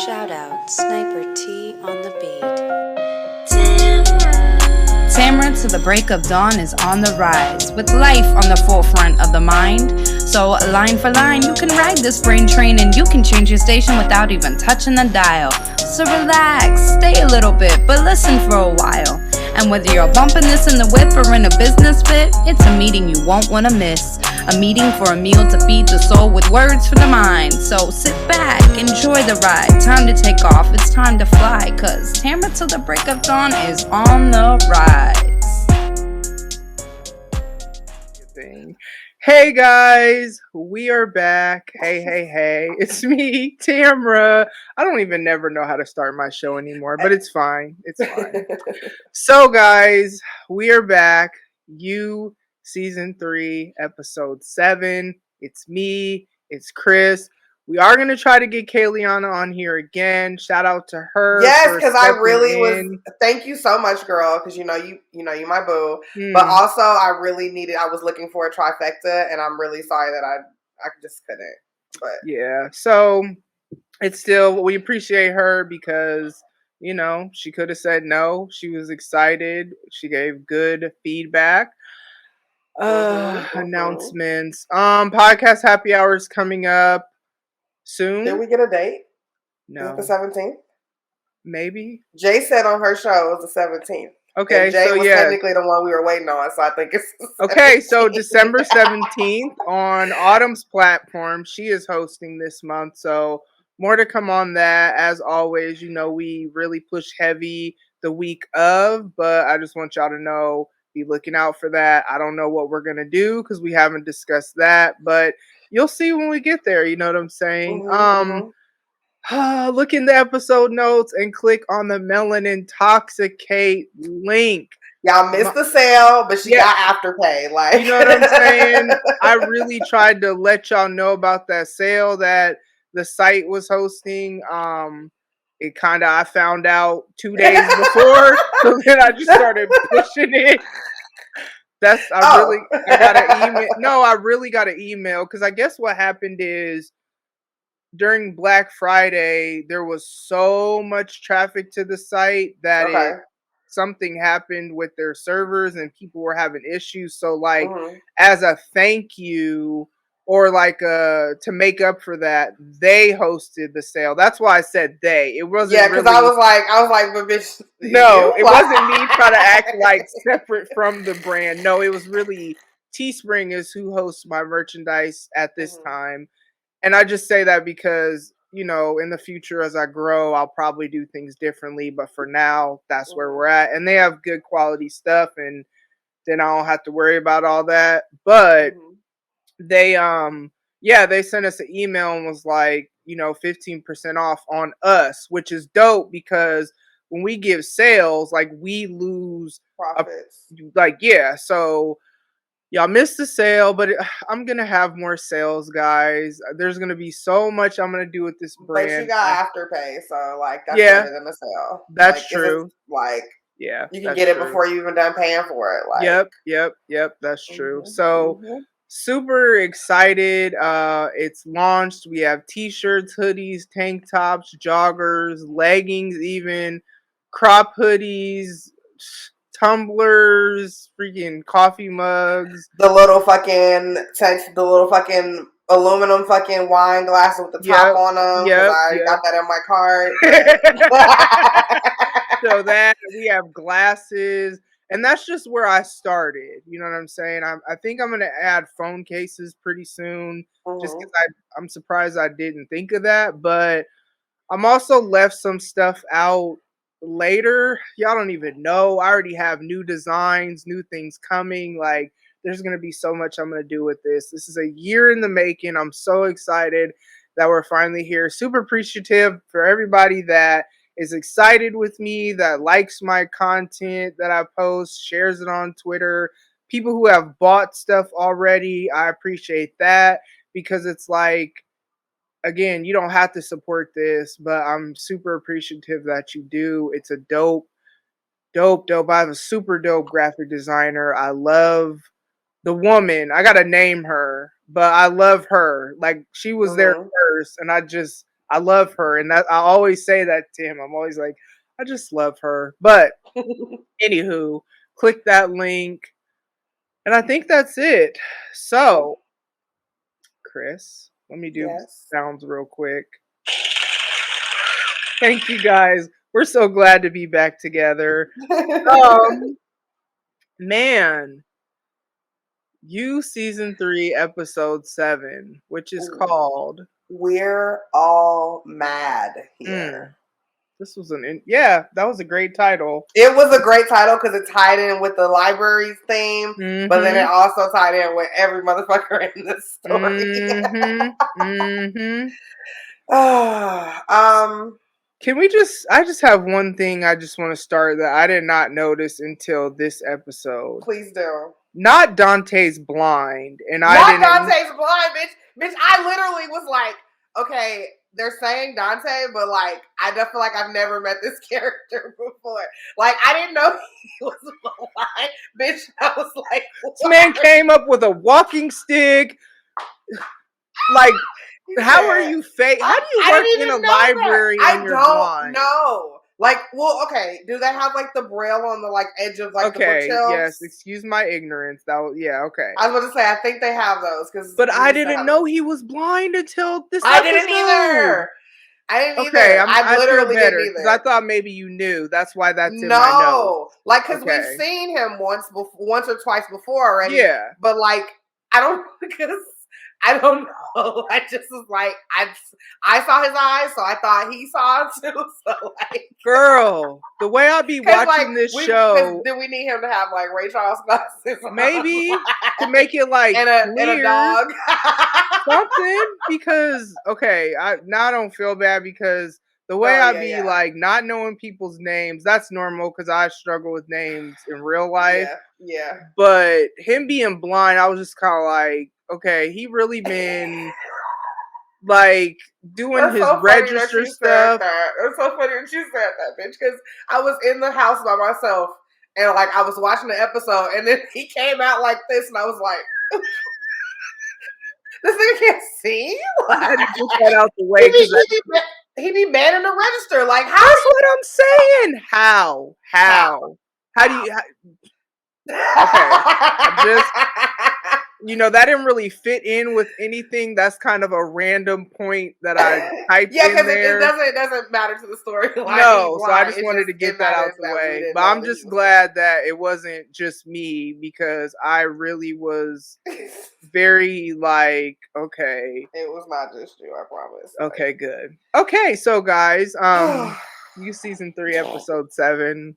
Shout out Sniper T on the beat. Tamara to the break of dawn is on the rise, with life on the forefront of the mind. So line for line, you can ride this brain train and you can change your station without even touching the dial. So relax, stay a little bit, but listen for a while. And whether you're bumping this in the whip or in a business fit, it's a meeting you won't want to miss. A meeting for a meal to feed the soul with words for the mind. So sit back, enjoy the ride. Time to take off, it's time to fly. Cause Tamara till the break of dawn is on the rise. Hey guys, we are back. Hey. It's me, Tamara. I don't even never know how to start my show anymore, but it's fine. It's fine. So guys, we are back. Youuuu Season 3, Episode 7. It's me. It's Khris. We are going to try to get Kayliana on here again. Shout out to her. Yes, because I really was. Thank you so much, girl. Because you you my boo. But also, I really needed. I was looking for a trifecta, and I'm really sorry that I just couldn't. But yeah, so it's still, we appreciate her because she could have said no. She was excited. She gave good feedback. Announcements. Podcast happy hours coming up soon. Did we get a date? No. Is it the 17th? Maybe. Jay said on her show it was the 17th. Okay, and Jay so was technically the one we were waiting on, so I think it's okay. So December 17th on Autumn's platform, she is hosting this month. So more to come on that. As always, we really push heavy the week of, but I just want y'all to know, be looking out for that. I don't know what we're gonna do because we haven't discussed that, but you'll see when we get there. You know what I'm saying? Look in the episode notes and click on the Melanin Intoxicate link. Y'all missed the sale, but she got afterpay. Like, you know what I'm saying? I really tried to let y'all know about that sale that the site was hosting. I found out 2 days before, so then I just started pushing it. I got an email. No, I really got an email because I guess what happened is during Black Friday, there was so much traffic to the site that something happened with their servers and people were having issues. So as a thank you or to make up for that, they hosted the sale. That's why I said they. It wasn't because I was like, but bitch. No, it wasn't me trying to act like separate from the brand. No, it was really Teespring is who hosts my merchandise at this time. And I just say that because, in the future as I grow, I'll probably do things differently. But for now, that's where we're at. And they have good quality stuff. And then I don't have to worry about all that. But they sent us an email and was like, 15% off on us, which is dope because when we give sales, we lose profits. So y'all missed the sale, but I'm going to have more sales, guys. There's going to be so much I'm going to do with this brand. But you got afterpay, so that's better than the sale. That's true. You can get it before you even done paying for it. Yep. That's true. So super excited. It's launched. We have t-shirts, hoodies, tank tops, joggers, leggings, even crop hoodies, tumblers, freaking coffee mugs, the little fucking aluminum fucking wine glasses with the top on them. I got that in my cart. So that we have glasses, and that's just where I started. You know what I'm saying? I think I'm gonna add phone cases pretty soon, just because I'm surprised I didn't think of that. But I'm also left some stuff out later. Y'all don't even know. I already have new designs, new things coming. There's gonna be so much I'm gonna do with this. This is a year in the making. I'm so excited that we're finally here. Super appreciative for everybody that is excited with me, that likes my content that I post, shares it on Twitter. People who have bought stuff already, I appreciate that because it's again, you don't have to support this, but I'm super appreciative that you do. It's a dope. I have a super dope graphic designer. I love the woman. I gotta name her, but I love her. She was there first, and I just I love her, and that I always say that to him. I'm always like, I just love her. But anywho, click that link, and I think that's it. So, Khris, let me do sounds real quick. Thank you guys. We're so glad to be back together. Man, Youuuu season 3, episode 7, which is called "We're All Mad Here." This was that was a great title. It was a great title because it tied in with the library's theme, but then it also tied in with every motherfucker in this story. Can we I just have one thing I just want to start that I did not notice until this episode. Please do. Not Dante's blind, and Dante's blind, bitch. I literally was like, okay, they're saying Dante, but like, I just feel like I've never met this character before. Like, I didn't know he was blind, bitch. I was like, what? This man came up with a walking stick. Like, how are you fake? How do you work in a library and you're blind? I don't know. Like, well, okay. Do they have like the braille on the like edge of like the bookshelves? Yes. Excuse my ignorance. Okay. I was about to say, I think they have those but I didn't know he was blind until this episode. I didn't either. I literally didn't either. Because I thought maybe you knew. That's why that's in my notes. Like, because we've seen him once or twice before already. Yeah. But like, I don't know. I just was like, I saw his eyes, so I thought he saw it too. So like, girl, the way I be watching this show, do we need him to have like Ray Charles glasses? Maybe to make it like and a dog, something. Because I don't feel bad because the way I be like not knowing people's names, that's normal because I struggle with names in real life. Yeah. But him being blind, I was just kind of like, okay, he really been like doing his register stuff. It's so funny that you said that, bitch, because I was in the house by myself and like I was watching the episode and then he came out like this and I was like, this nigga can't see? I had to get that out the way. He be manning the register. Like, how? That's what I'm saying. How do you? That didn't really fit in with anything. That's kind of a random point that I typed in there. It doesn't matter to the story. No, so I just wanted to get that out the way. But I'm just glad that it wasn't just me because I really was very like, okay. It was not just you, I promise. Okay, good. Okay, so guys, Youuuu season 3, episode 7.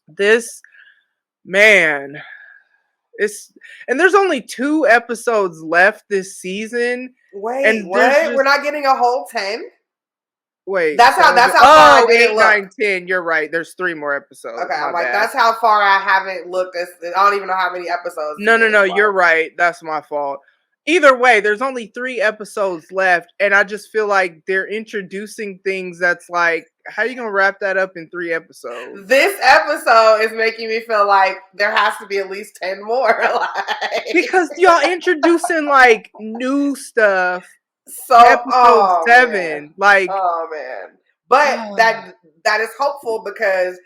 This man. And there's only 2 episodes left this season. Wait, and what? We're not getting a whole 10? Wait. That's how far I didn't 8, 9, 10. You're right. There's 3 more episodes. Okay, I'm like, that's how far I haven't looked. I don't even know how many episodes. No, you're right. That's my fault. Either way, there's only 3 episodes left, and I just feel like they're introducing things that's like, how are you gonna wrap that up in 3 episodes? This episode is making me feel like there has to be at least 10 more. Because y'all introducing like new stuff. So episode 7, man. like, oh man. But that is hopeful because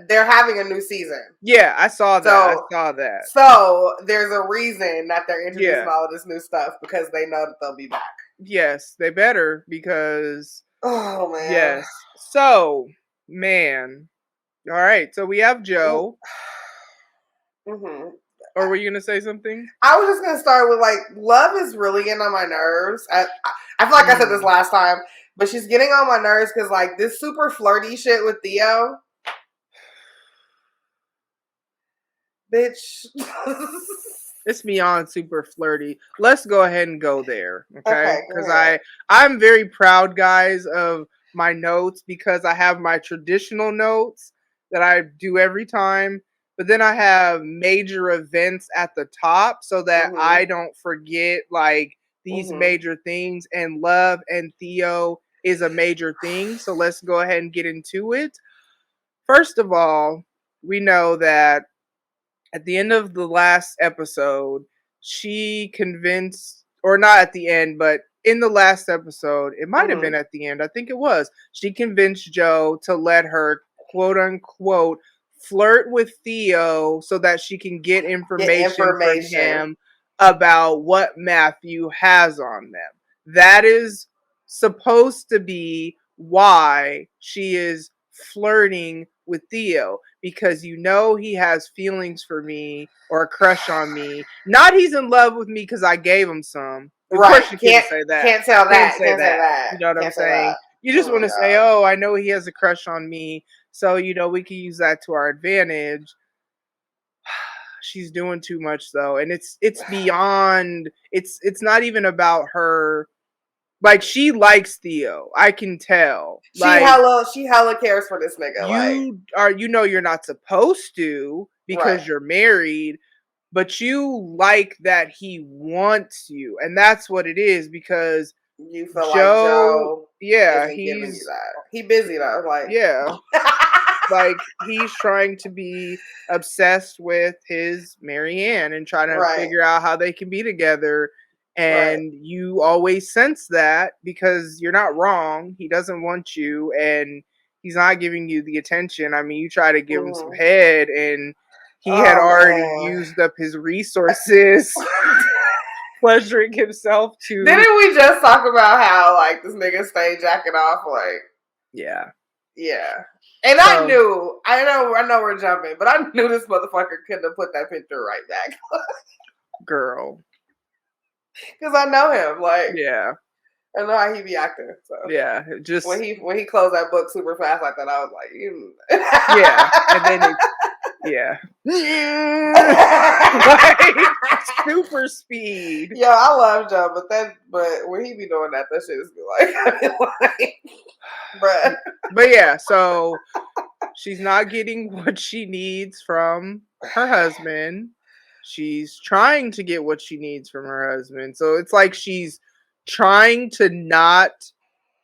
they're having a new season. Yeah, I saw that. So there's a reason that they're introducing all of this new stuff because they know that they'll be back. Yes, they better because. Oh man. Yes. So, man. All right. So we have Joe. Mm-hmm. Or were you gonna say something? I was just gonna start with like, love is really getting on my nerves. I feel like I said this last time. But she's getting on my nerves because, like, this super flirty shit with Theo. Bitch. It's beyond super flirty. Let's go ahead and go there, okay? Because I'm very proud, guys, of my notes because I have my traditional notes that I do every time. But then I have major events at the top so that I don't forget, like, these major things. And love and Theo is a major thing, so let's go ahead and get into it. First of all, we know that at the end of the last episode, she convinced, or not at the end, but in the last episode, it might have been at the end, I think it was, she convinced Joe to let her, quote unquote, flirt with Theo so that she can get information from him about what Matthew has on them. That is supposed to be why she is flirting with Theo, because he has feelings for me or a crush on me. Not he's in love with me because I gave him some. Of course you can't say that. Can't tell that. Can't say that. You know what I'm saying? You just want to say, oh, I know he has a crush on me, so we can use that to our advantage. She's doing too much though, and it's beyond. It's not even about her. Like, she likes Theo. I can tell. She hella cares for this nigga. You're not supposed to because you're married, but you like that he wants you, and that's what it is, because you feel Joe yeah, he's giving you that. He busy though, like yeah. Like, he's trying to be obsessed with his Marianne and trying to figure out how they can be together. And you always sense that, because you're not wrong. He doesn't want you, and he's not giving you the attention. I mean, you try to give him some head, and he had already used up his resources, pleasuring himself to. Didn't we just talk about how, like, this nigga stayed jacking off? Like, yeah. And I know we're jumping, but I knew this motherfucker couldn't have put that picture right back. Girl. Because I know him, like, I know how he be acting. So just when he closed that book super fast like that, I was like, and then like, super speed. Yo, I love Joe, but when he be doing that shit is like, bruh. But yeah, so she's not getting what she needs from her husband. She's trying to get what she needs from her husband. So it's like she's trying to not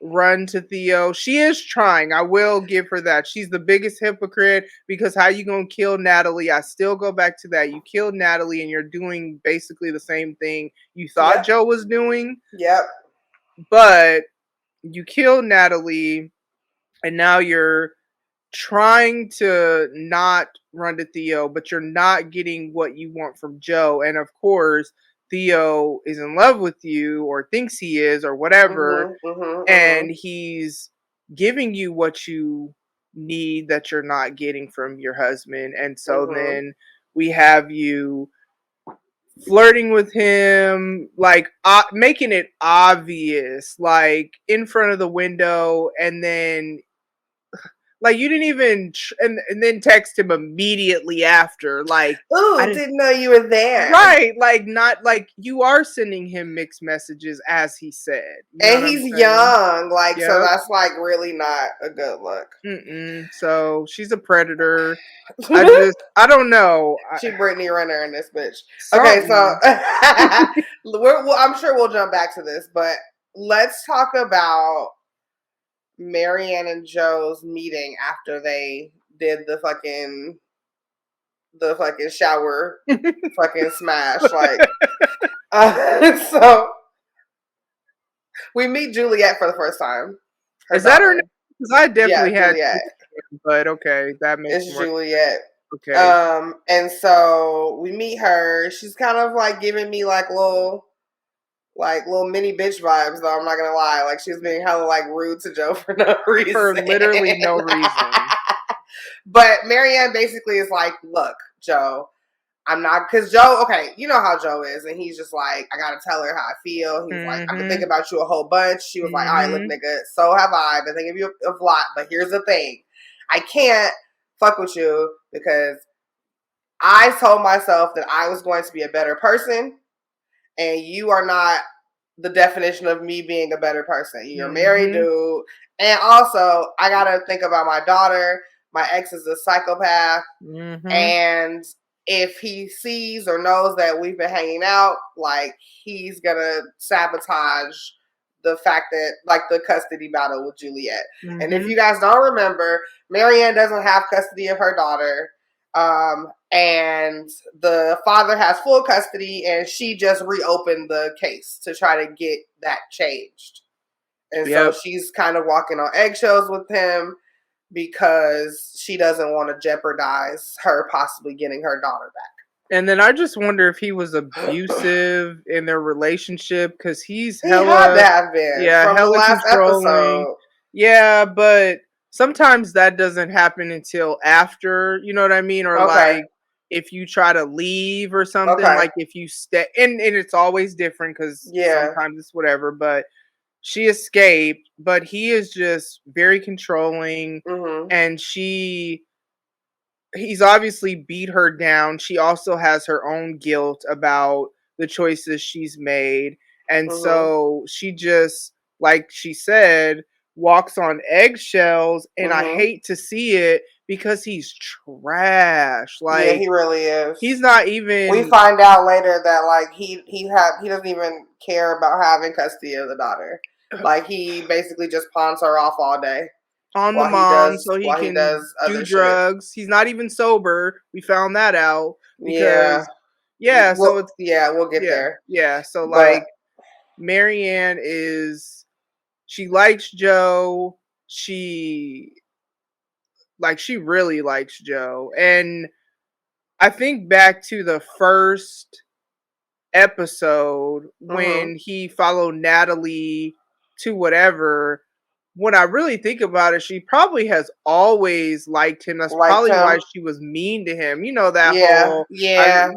run to Theo. She is trying. I will give her that. She's the biggest hypocrite, because how you gonna kill Natalie? I still go back to that. You killed Natalie, and you're doing basically the same thing you thought Joe was doing. Yep. But you killed Natalie, and now you're trying to not run to Theo, but you're not getting what you want from Joe. And of course, Theo is in love with you, or thinks he is, or whatever, and he's giving you what you need that you're not getting from your husband. And so then we have you flirting with him, like making it obvious, like in front of the window, and then like you didn't even and then text him immediately after, like, ooh, I didn't know you were there. Right, like, not like you are sending him mixed messages, as he said, and he's young, like, so that's like really not a good look. So she's a predator. I don't know. She Brittany Renner in this bitch. Okay, so I'm sure we'll jump back to this, but let's talk about Marianne and Joe's meeting after they did the fucking shower fucking smash. Like, so we meet Juliet for the first time. Is that her name? Because I definitely had Juliet. But okay, that makes it's more Juliet. Okay. And so we meet her. She's kind of like giving me like little mini bitch vibes, though. I'm not gonna lie. Like, she was being hella like rude to Joe for no reason. For literally no reason. But Marianne basically is like, look, Joe, I'm not, because Joe, okay, you know how Joe is, and he's just like, I gotta tell her how I feel. He's like, I've been thinking about you a whole bunch. She was like, all right, look, nigga, so have I. I've been thinking of you a lot, but here's the thing. I can't fuck with you because I told myself that I was going to be a better person, and you are not the definition of me being a better person. You're a married dude. And also, I gotta think about my daughter. My ex is a psychopath. And if he sees or knows that we've been hanging out, like, he's gonna sabotage the fact that, like, the custody battle with Juliet. And if you guys don't remember, Marianne doesn't have custody of her daughter. And the father has full custody, and she just reopened the case to try to get that changed. And so she's kind of walking on eggshells with him because she doesn't want to jeopardize her possibly getting her daughter back. And then I just wonder if he was abusive in their relationship because he had to have been from the last episode. Yeah, but sometimes that doesn't happen until after, you know what I mean? Or like if you try to leave or something, like if you stay, and it's always different because sometimes it's whatever, but she escaped, but he is just very controlling, and he's obviously beat her down. She also has her own guilt about the choices she's made. And so she just, like she said, walks on eggshells, and I hate to see it because he's trash. Like, yeah, he really is. He's not even. We find out later that like he doesn't even care about having custody of the daughter. Like he basically just pawns her off all day. On the mom, so he can do drugs. He's not even sober. We found that out because so it's we'll get there. Yeah, so like Marianne she likes Joe. She really likes Joe, and I think back to the first episode when he followed Natalie to whatever. When I really think about it, she probably has always liked him. That's probably why she was mean to him. You know that whole, I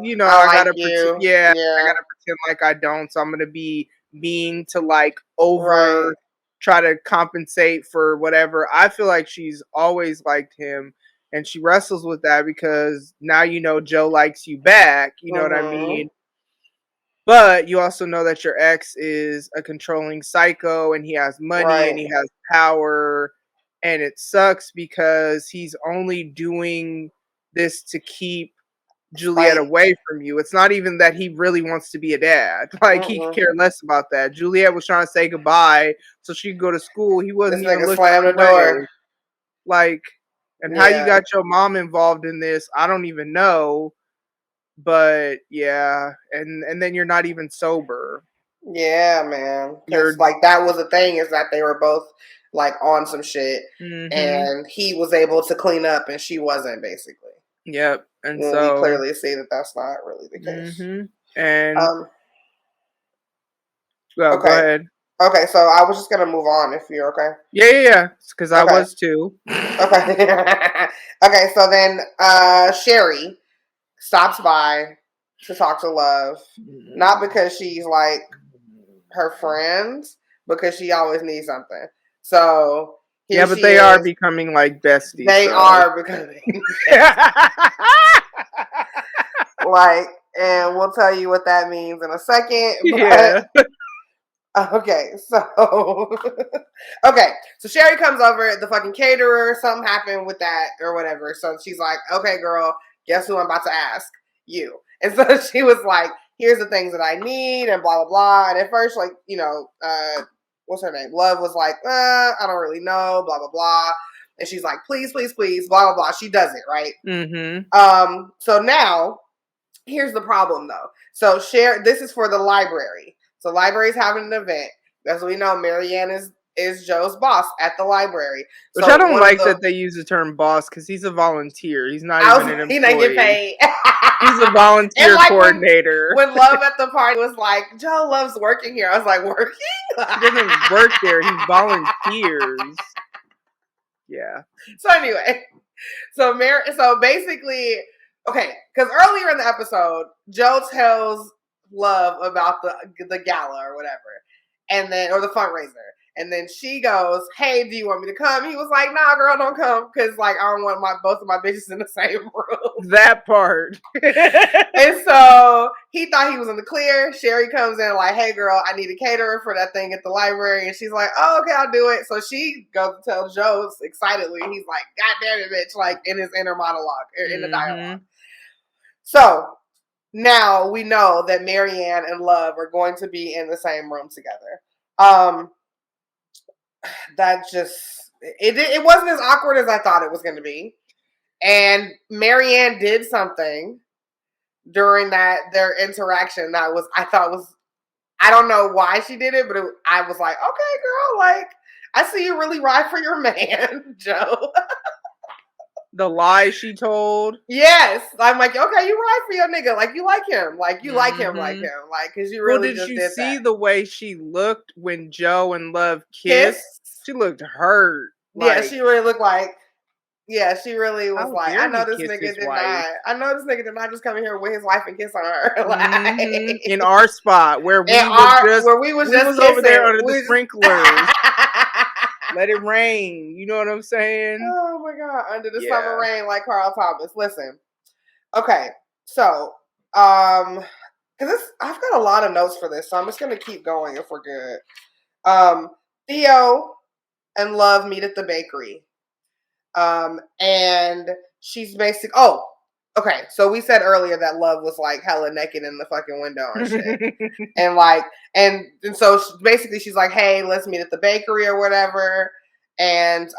gotta pretend, I gotta pretend like I don't, so I'm gonna be mean to like try to compensate for whatever. I feel like she's always liked him, and she wrestles with that because now Joe likes you back. You know what I mean? But you also know that your ex is a controlling psycho, and he has money and he has power, and it sucks because he's only doing this to keep Juliet away from you. It's not even that he really wants to be a dad. Like he could care less about that. Juliet was trying to say goodbye so she could go to school. He wasn't even looking slam the door. Like, and how you got your mom involved in this, I don't even know. But yeah, and then you're not even sober. Yeah, man. Because like that was the thing, is that they were both like on some shit, and he was able to clean up, and she wasn't, basically. Yep, and so we clearly see that that's not really the case. And go ahead. Okay, so I was just gonna move on if you're okay. Yeah, because I was too. Okay. Okay, so then Sherry stops by to talk to Love, not because she's like her friends, because she always needs something. So but they are becoming like besties. They are becoming like, and we'll tell you what that means in a second. But, okay, so Sherry comes over, the fucking caterer, something happened with that or whatever. So she's like, okay, girl, guess who I'm about to ask? You. And so she was like, here's the things that I need and blah, blah, blah. And at first, like, what's her name? Love was like, I don't really know, blah, blah, blah. And she's like, please, please, please, blah, blah, blah. She does it, right? So now, here's the problem, though. So this is for the library. So library's having an event. As we know, Marianne is Joe's boss at the library. Which I don't like that they use the term boss, because he's a volunteer. He's not even an employee. He doesn't get paid. He's a volunteer coordinator. When Love at the party was like, Joe loves working here, I was like, working? He doesn't work there. He volunteers. Yeah. So anyway, so basically, okay, because earlier in the episode, Joe tells Love about the gala or whatever, and then, or the fundraiser. And then she goes, hey, do you want me to come? He was like, nah, girl, don't come. Because, like, I don't want both of my bitches in the same room. That part. And so he thought he was in the clear. Sherry comes in like, hey, girl, I need a caterer for that thing at the library. And she's like, oh, okay, I'll do it. So she goes to tell Joe excitedly. He's like, God damn it, bitch, like in his inner monologue, in the dialogue. So now we know that Marianne and Love are going to be in the same room together. That just it wasn't as awkward as I thought it was going to be. And Marianne did something during their interaction that I don't know why she did it, but I was like, okay, girl, like, I see you really ride for your man, Joe. The lie she told. Yes. I'm like, okay, you ride for your nigga. Like, you like him. Like, you like him. Like, because you really did just you did see that. the way she looked when Joe and Love kissed? Kiss? She looked hurt. Yeah, she really looked like, she really was how like, dare I know he this kiss nigga his did wife? not. I know this nigga did not just come here with his wife and kiss on her. Like, in our spot where we was just over there under we the sprinklers. Let it rain. You know what I'm saying? Oh my God. Under the summer rain like Carl Thomas. Listen. Okay. So, because I've got a lot of notes for this, so I'm just gonna keep going if we're good. Theo and Love meet at the bakery. And she's okay. So we said earlier that Love was like hella naked in the fucking window and shit. And like, and so basically she's like, hey, let's meet at the bakery or whatever. And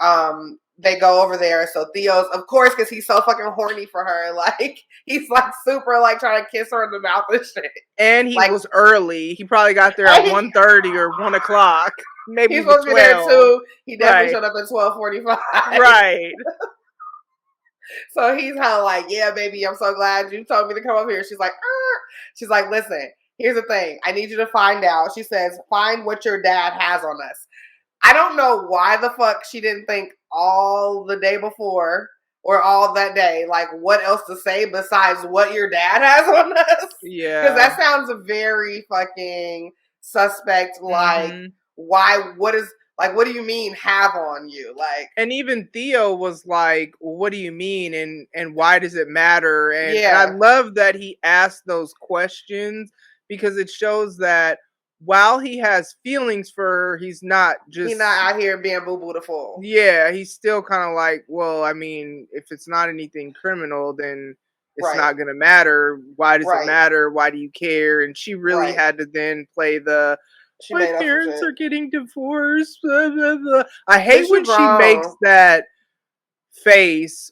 they go over there. So Theo's, of course, because he's so fucking horny for her, like he's like super like trying to kiss her in the mouth and shit. And he was early. He probably got there at 1:30 or 1 o'clock. Maybe he's supposed to be there too. He definitely showed up at 12:45. Right. So he's kind of like, yeah, baby, I'm so glad you told me to come up here. She's like, she's like, listen, here's the thing. I need you to find out. She says, find what your dad has on us. I don't know why the fuck she didn't think all the day before or all that day, like what else to say besides what your dad has on us. Yeah. Because that sounds very fucking suspect. Like, why, what do you mean have on you? Like, and even Theo was like, well, what do you mean? And why does it matter? And I love that he asked those questions because it shows that while he has feelings for her, he's not out here being boo-boo the fool. Yeah, he's still kind of like, well, I mean, if it's not anything criminal, then it's not going to matter. Why does it matter? Why do you care? And she really had to then play my parents are getting divorced. Blah, blah, blah. I hate when she makes that face,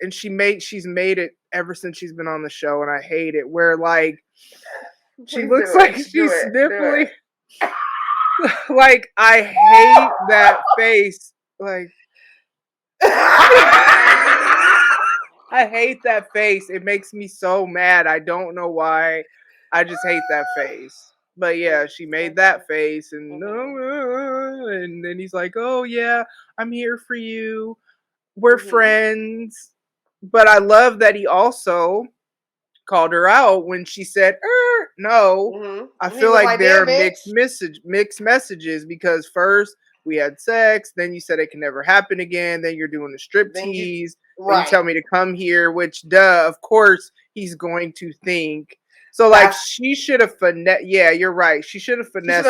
and she's made it ever since she's been on the show, and I hate it. Where like she looks like she's sniffling. Like I hate that face. Like I hate that face. It makes me so mad. I don't know why. I just hate that face. But yeah, she made that face, and then he's like, "Oh yeah, I'm here for you. We're friends." But I love that he also called her out when she said, no. I feel like there are mixed messages because first we had sex, then you said it can never happen again, then you're doing a strip tease, then you tell me to come here, which of course he's going to think. So like she should have finessed. Yeah, you're right. She should have finessed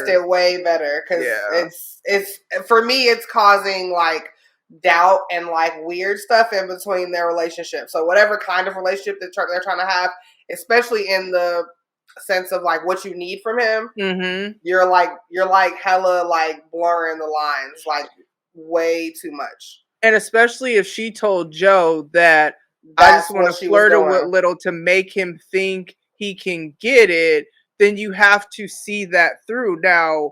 it way better because it's for me. It's causing like doubt and like weird stuff in between their relationship. So whatever kind of relationship they're trying to have, especially in the sense of like what you need from him, you're like hella like blurring the lines like way too much. And especially if she told Joe that I just want to flirt with little to make him think he can get it, then you have to see that through. Now,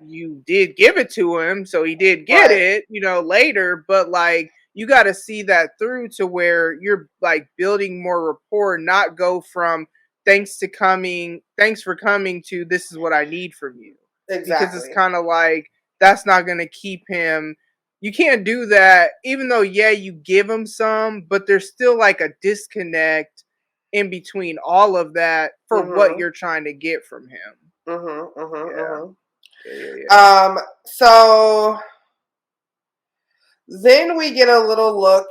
you did give it to him, so he did get it, later, but like you got to see that through to where you're like building more rapport, not go from thanks for coming to this is what I need from you. Exactly. Because it's kind of like that's not going to keep him. You can't do that, even though, you give him some, but there's still like a disconnect in between all of that for what you're trying to get from him. So then we get a little look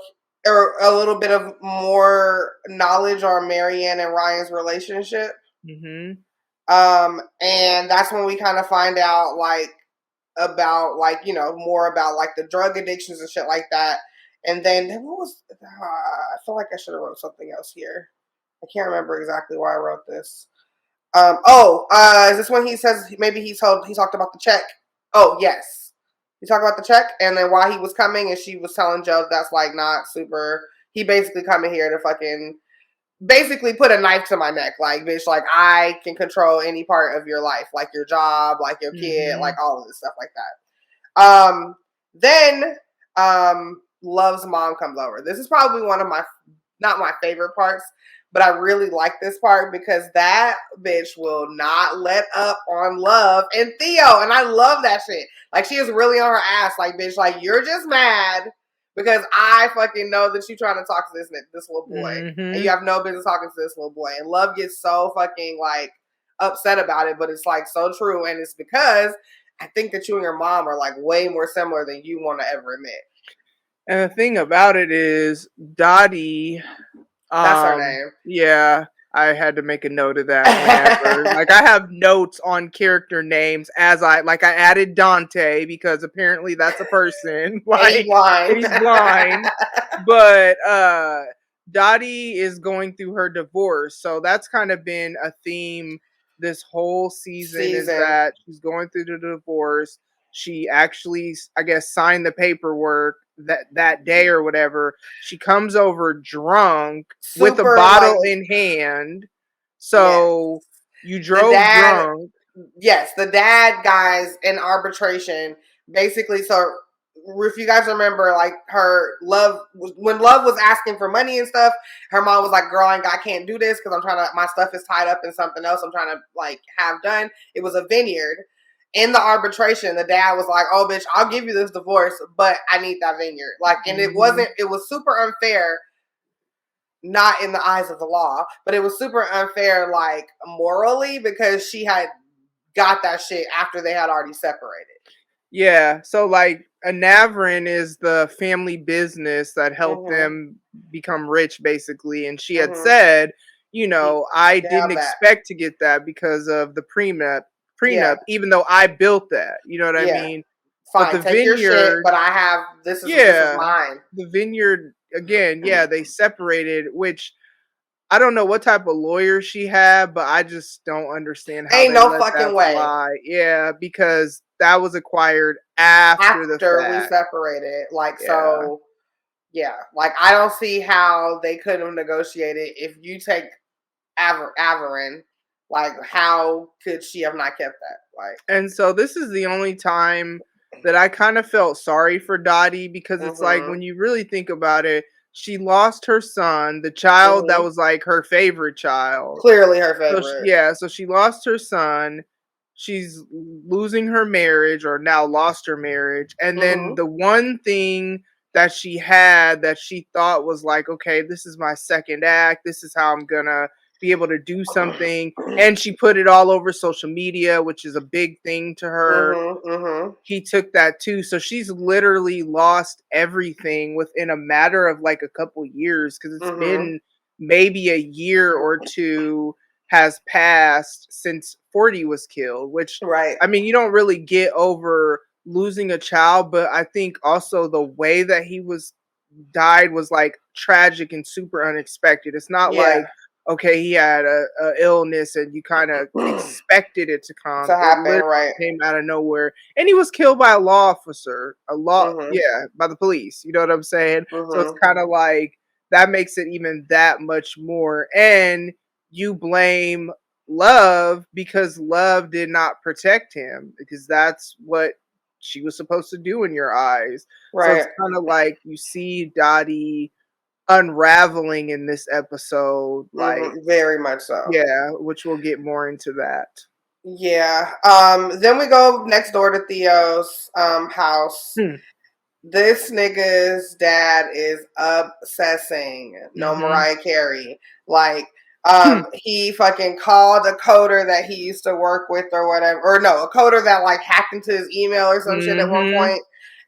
or a little bit of more knowledge on Marianne and Ryan's relationship. And that's when we kind of find out about more about like the drug addictions and shit like that. And then what was I feel like I should have wrote something else here. I can't remember exactly why I wrote this. Is this when he says maybe he talked about the check? Oh yes. You talk about the check, and then while he was coming, and she was telling Joe that's like not super. He basically coming here to fucking basically put a knife to my neck, like bitch, like I can control any part of your life, like your job, like your kid, like all of this stuff like that. Then Love's mom comes over. This is probably one of my not my favorite parts, but I really like this part because that bitch will not let up on Love and Theo, and I love that shit. Like she is really on her ass, like bitch, like you're just mad because I fucking know that you're trying to talk to this little boy, and you have no business talking to this little boy. And Love gets so fucking like upset about it, but it's like so true, and it's because I think that you and your mom are like way more similar than you want to ever admit. And the thing about it is, Dottie. That's her name. Yeah, I had to make a note of that whenever. Like, I have notes on character names as I added Dante because apparently that's a person. Like, he's blind. He's blind. But Dottie is going through her divorce, so that's kind of been a theme this whole season. Is that she's going through the divorce. She actually, I guess, signed the paperwork that day or whatever. She comes over drunk with a bottle in hand. So you drove drunk. Yes, the dad guys in arbitration basically. So if you guys remember, like her when Love was asking for money and stuff, her mom was like, "Girl, I can't do this because my stuff is tied up in something else. I'm trying to like have done." It was a vineyard. In the arbitration, the dad was like, "Oh, bitch, I'll give you this divorce, but I need that vineyard." Like, and it was super unfair, not in the eyes of the law, but it was super unfair, like, morally, because she had got that shit after they had already separated. Yeah, so, like, a Navrin is the family business that helped them become rich, basically, and she had said, you know, I didn't expect to get that because of the prenup, even though I built that. You know what I mean? Fine, but the take vineyard, your shit, but I have this is mine. The vineyard again, they separated, which I don't know what type of lawyer she had, but I just don't understand how ain't no fucking way. Fly. Yeah, because that was acquired after the fact. We separated. Like so, like I don't see how they could have negotiated if you take Averin. Like, how could she have not kept that? Like, and so this is the only time that I kind of felt sorry for Dottie because it's like when you really think about it, she lost her son, the child that was like her favorite child. Clearly her favorite. So she lost her son. She's losing her marriage or now lost her marriage. And then the one thing that she had that she thought was like, okay, this is my second act. This is how I'm going to be able to do something, and she put it all over social media, which is a big thing to her. He took that too, so she's literally lost everything within a matter of like a couple years because it's been maybe a year or two has passed since 40 was killed, which I mean, you don't really get over losing a child, but I think also the way that he died was like tragic and super unexpected. It's not like, okay, he had a illness and you kind of expected it to come. To happen, it came out of nowhere. And he was killed by a law officer. By the police. You know what I'm saying? So it's kind of like, that makes it even that much more. And you blame Love because Love did not protect him because that's what she was supposed to do in your eyes. So it's kind of like you see Dottie unraveling in this episode, like very much so. Yeah, which we'll get more into that. Yeah. Then we go next door to Theo's house. This nigga's dad is obsessing. No Mariah Carey. Like, he fucking called a coder that he used to work with or whatever. Or no, a coder that like hacked into his email or some shit at one point.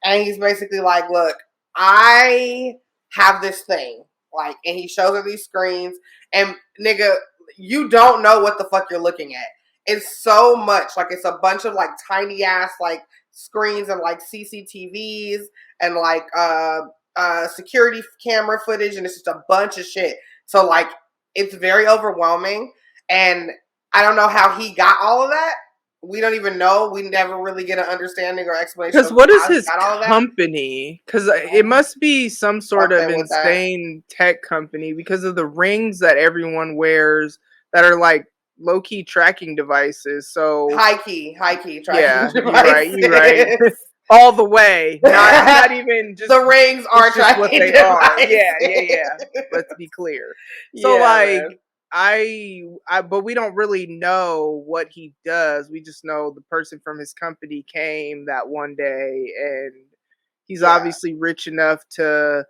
And he's basically like, look, I have this thing. Like, and he shows her these screens. And nigga, you don't know what the fuck you're looking at. It's so much. Like, it's a bunch of like tiny ass like screens and like CCTVs and like security camera footage, and it's just a bunch of shit. So like, it's very overwhelming, and I don't know how he got all of that we don't even know. We never really get an understanding or explanation. Because what is how he his got all of that. company? Because it must be some sort of Something with that. insane tech company because of the rings that everyone wears that are like low-key tracking devices. So High key tracking yeah, devices. you're right. All the way. Not even just the rings are it's just what tracking they devices. are. Yeah. Let's be clear. So Yeah, like man. but we don't really know what he does. We just know the person from his company came that one day, and he's Yeah. obviously rich enough to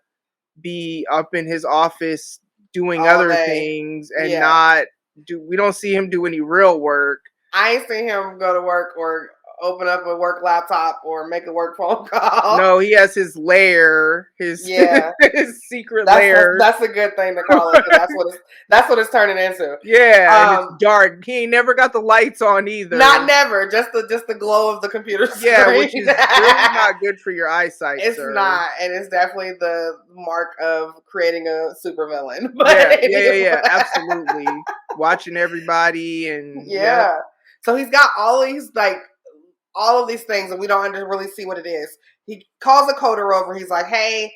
be up in his office doing All other day. things and Yeah. not do. We don't see him do any real work. I ain't seen him go to work or open up a work laptop or make a work phone call. No, he has his lair, his Yeah. his secret lair. That's a good thing to call it. 'Cause that's what it's turning into. Yeah, and it's dark. He ain't never got the lights on either. Not never, just the glow of the computer screen. Yeah, which is really not good for your eyesight. It's sir. not, and it's definitely the mark of creating a supervillain. Yeah, absolutely. Watching everybody and yeah. So he's got all of these things, and we don't really see what it is. He calls a coder over. He's like, "Hey,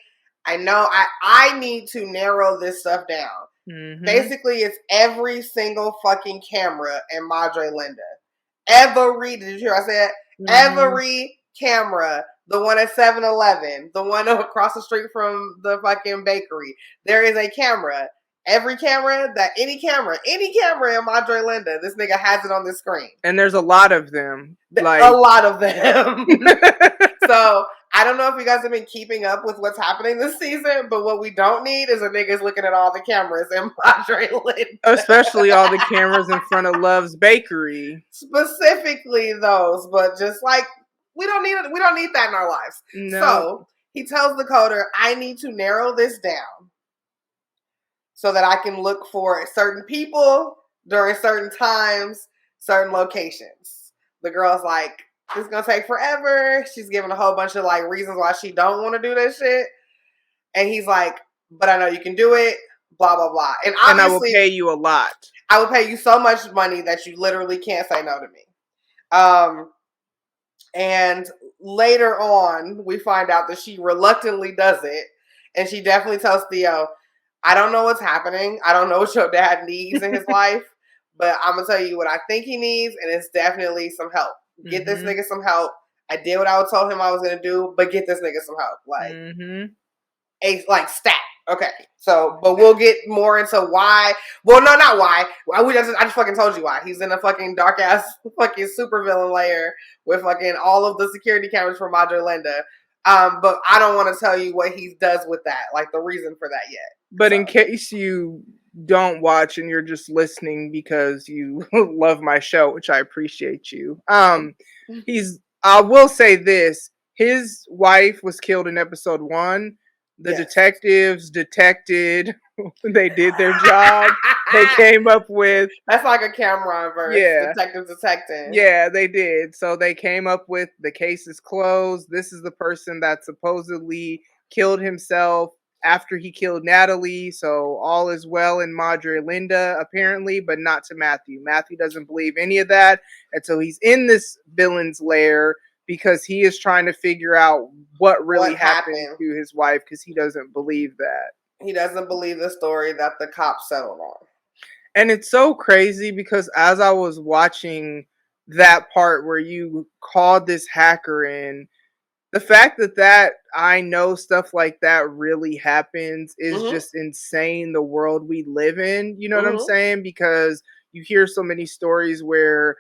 I know I need to narrow this stuff down." Mm-hmm. Basically, it's every single fucking camera in Madre Linda. Did you hear I said? Mm-hmm. Every camera. The one at 7-Eleven, the one across the street from the fucking bakery. There is a camera. Every camera, any camera in Madre Linda, this nigga has it on the screen. And there's a lot of them. A lot of them. So, I don't know if you guys have been keeping up with what's happening this season, but what we don't need is a niggas looking at all the cameras in Madre Linda. Especially all the cameras in front of Love's Bakery. Specifically those, but just like, we don't need that in our lives. No. So, he tells the coder, I need to narrow this down so that I can look for certain people during certain times, certain locations. The girl's like, this is going to take forever. She's giving a whole bunch of like reasons why she don't want to do this shit. And he's like, but I know you can do it, blah, blah, blah. And obviously, I will pay you a lot. I will pay you so much money that you literally can't say no to me. And later on, we find out that she reluctantly does it. And she definitely tells Theo, I don't know what's happening. I don't know what your dad needs in his life. But I'm going to tell you what I think he needs. And it's definitely some help. Get this nigga some help. I did what I told him I was going to do. But get this nigga some help. Like, stat. Okay. So, but we'll get more into why. Well, no, not why. I just fucking told you why. He's in a fucking dark ass fucking supervillain layer with fucking all of the security cameras from Madre Linda. But I don't want to tell you what he does with that, like the reason for that yet. But in case you don't watch and you're just listening because you love my show, which I appreciate you. I will say this. His wife was killed in episode 1. The detectives detected. They did their job. They came up with... That's like a Cameron verse. Yeah. Detectives detecting. Yeah, they did. So they came up with the case is closed. This is the person that supposedly killed himself after he killed Natalie. So all is well in Madre Linda, apparently, but not to Matthew. Matthew doesn't believe any of that. And so he's in this villain's lair because he is trying to figure out what really happened to his wife because he doesn't believe that. He doesn't believe the story that the cops settled on. And it's so crazy because as I was watching that part where you called this hacker in, the fact that I know stuff like that really happens is just insane, the world we live in. You know what I'm saying? Because you hear so many stories where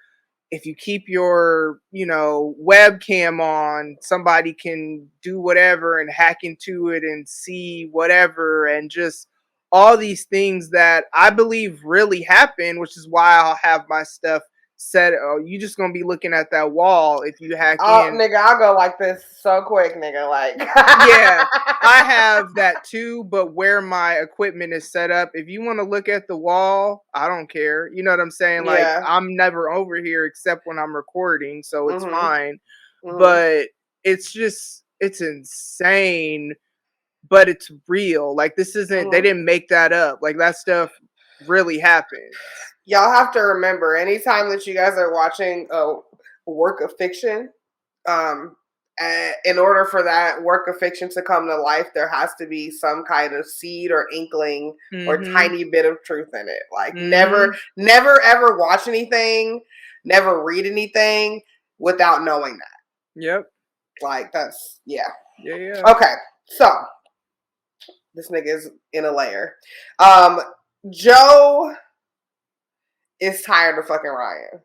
if you keep your, webcam on, somebody can do whatever and hack into it and see whatever, and just all these things that I believe really happen, which is why I'll have my stuff set. Oh, you just gonna be looking at that wall if you hack in. Nigga, I'll go like this so quick, nigga. Like, yeah, I have that too. But where my equipment is set up, if you want to look at the wall, I don't care. You know what I'm saying? Like, I'm never over here except when I'm recording, so it's fine. But it's insane. But it's real. Like, this isn't. They didn't make that up. Like, that stuff really happened. Y'all have to remember, anytime that you guys are watching work of fiction. In order for that work of fiction to come to life, there has to be some kind of seed or inkling or tiny bit of truth in it. Like never ever watch anything, never read anything without knowing that. Yep. Like that's yeah. Okay, so this nigga is in a layer. Joe is tired of fucking Ryan.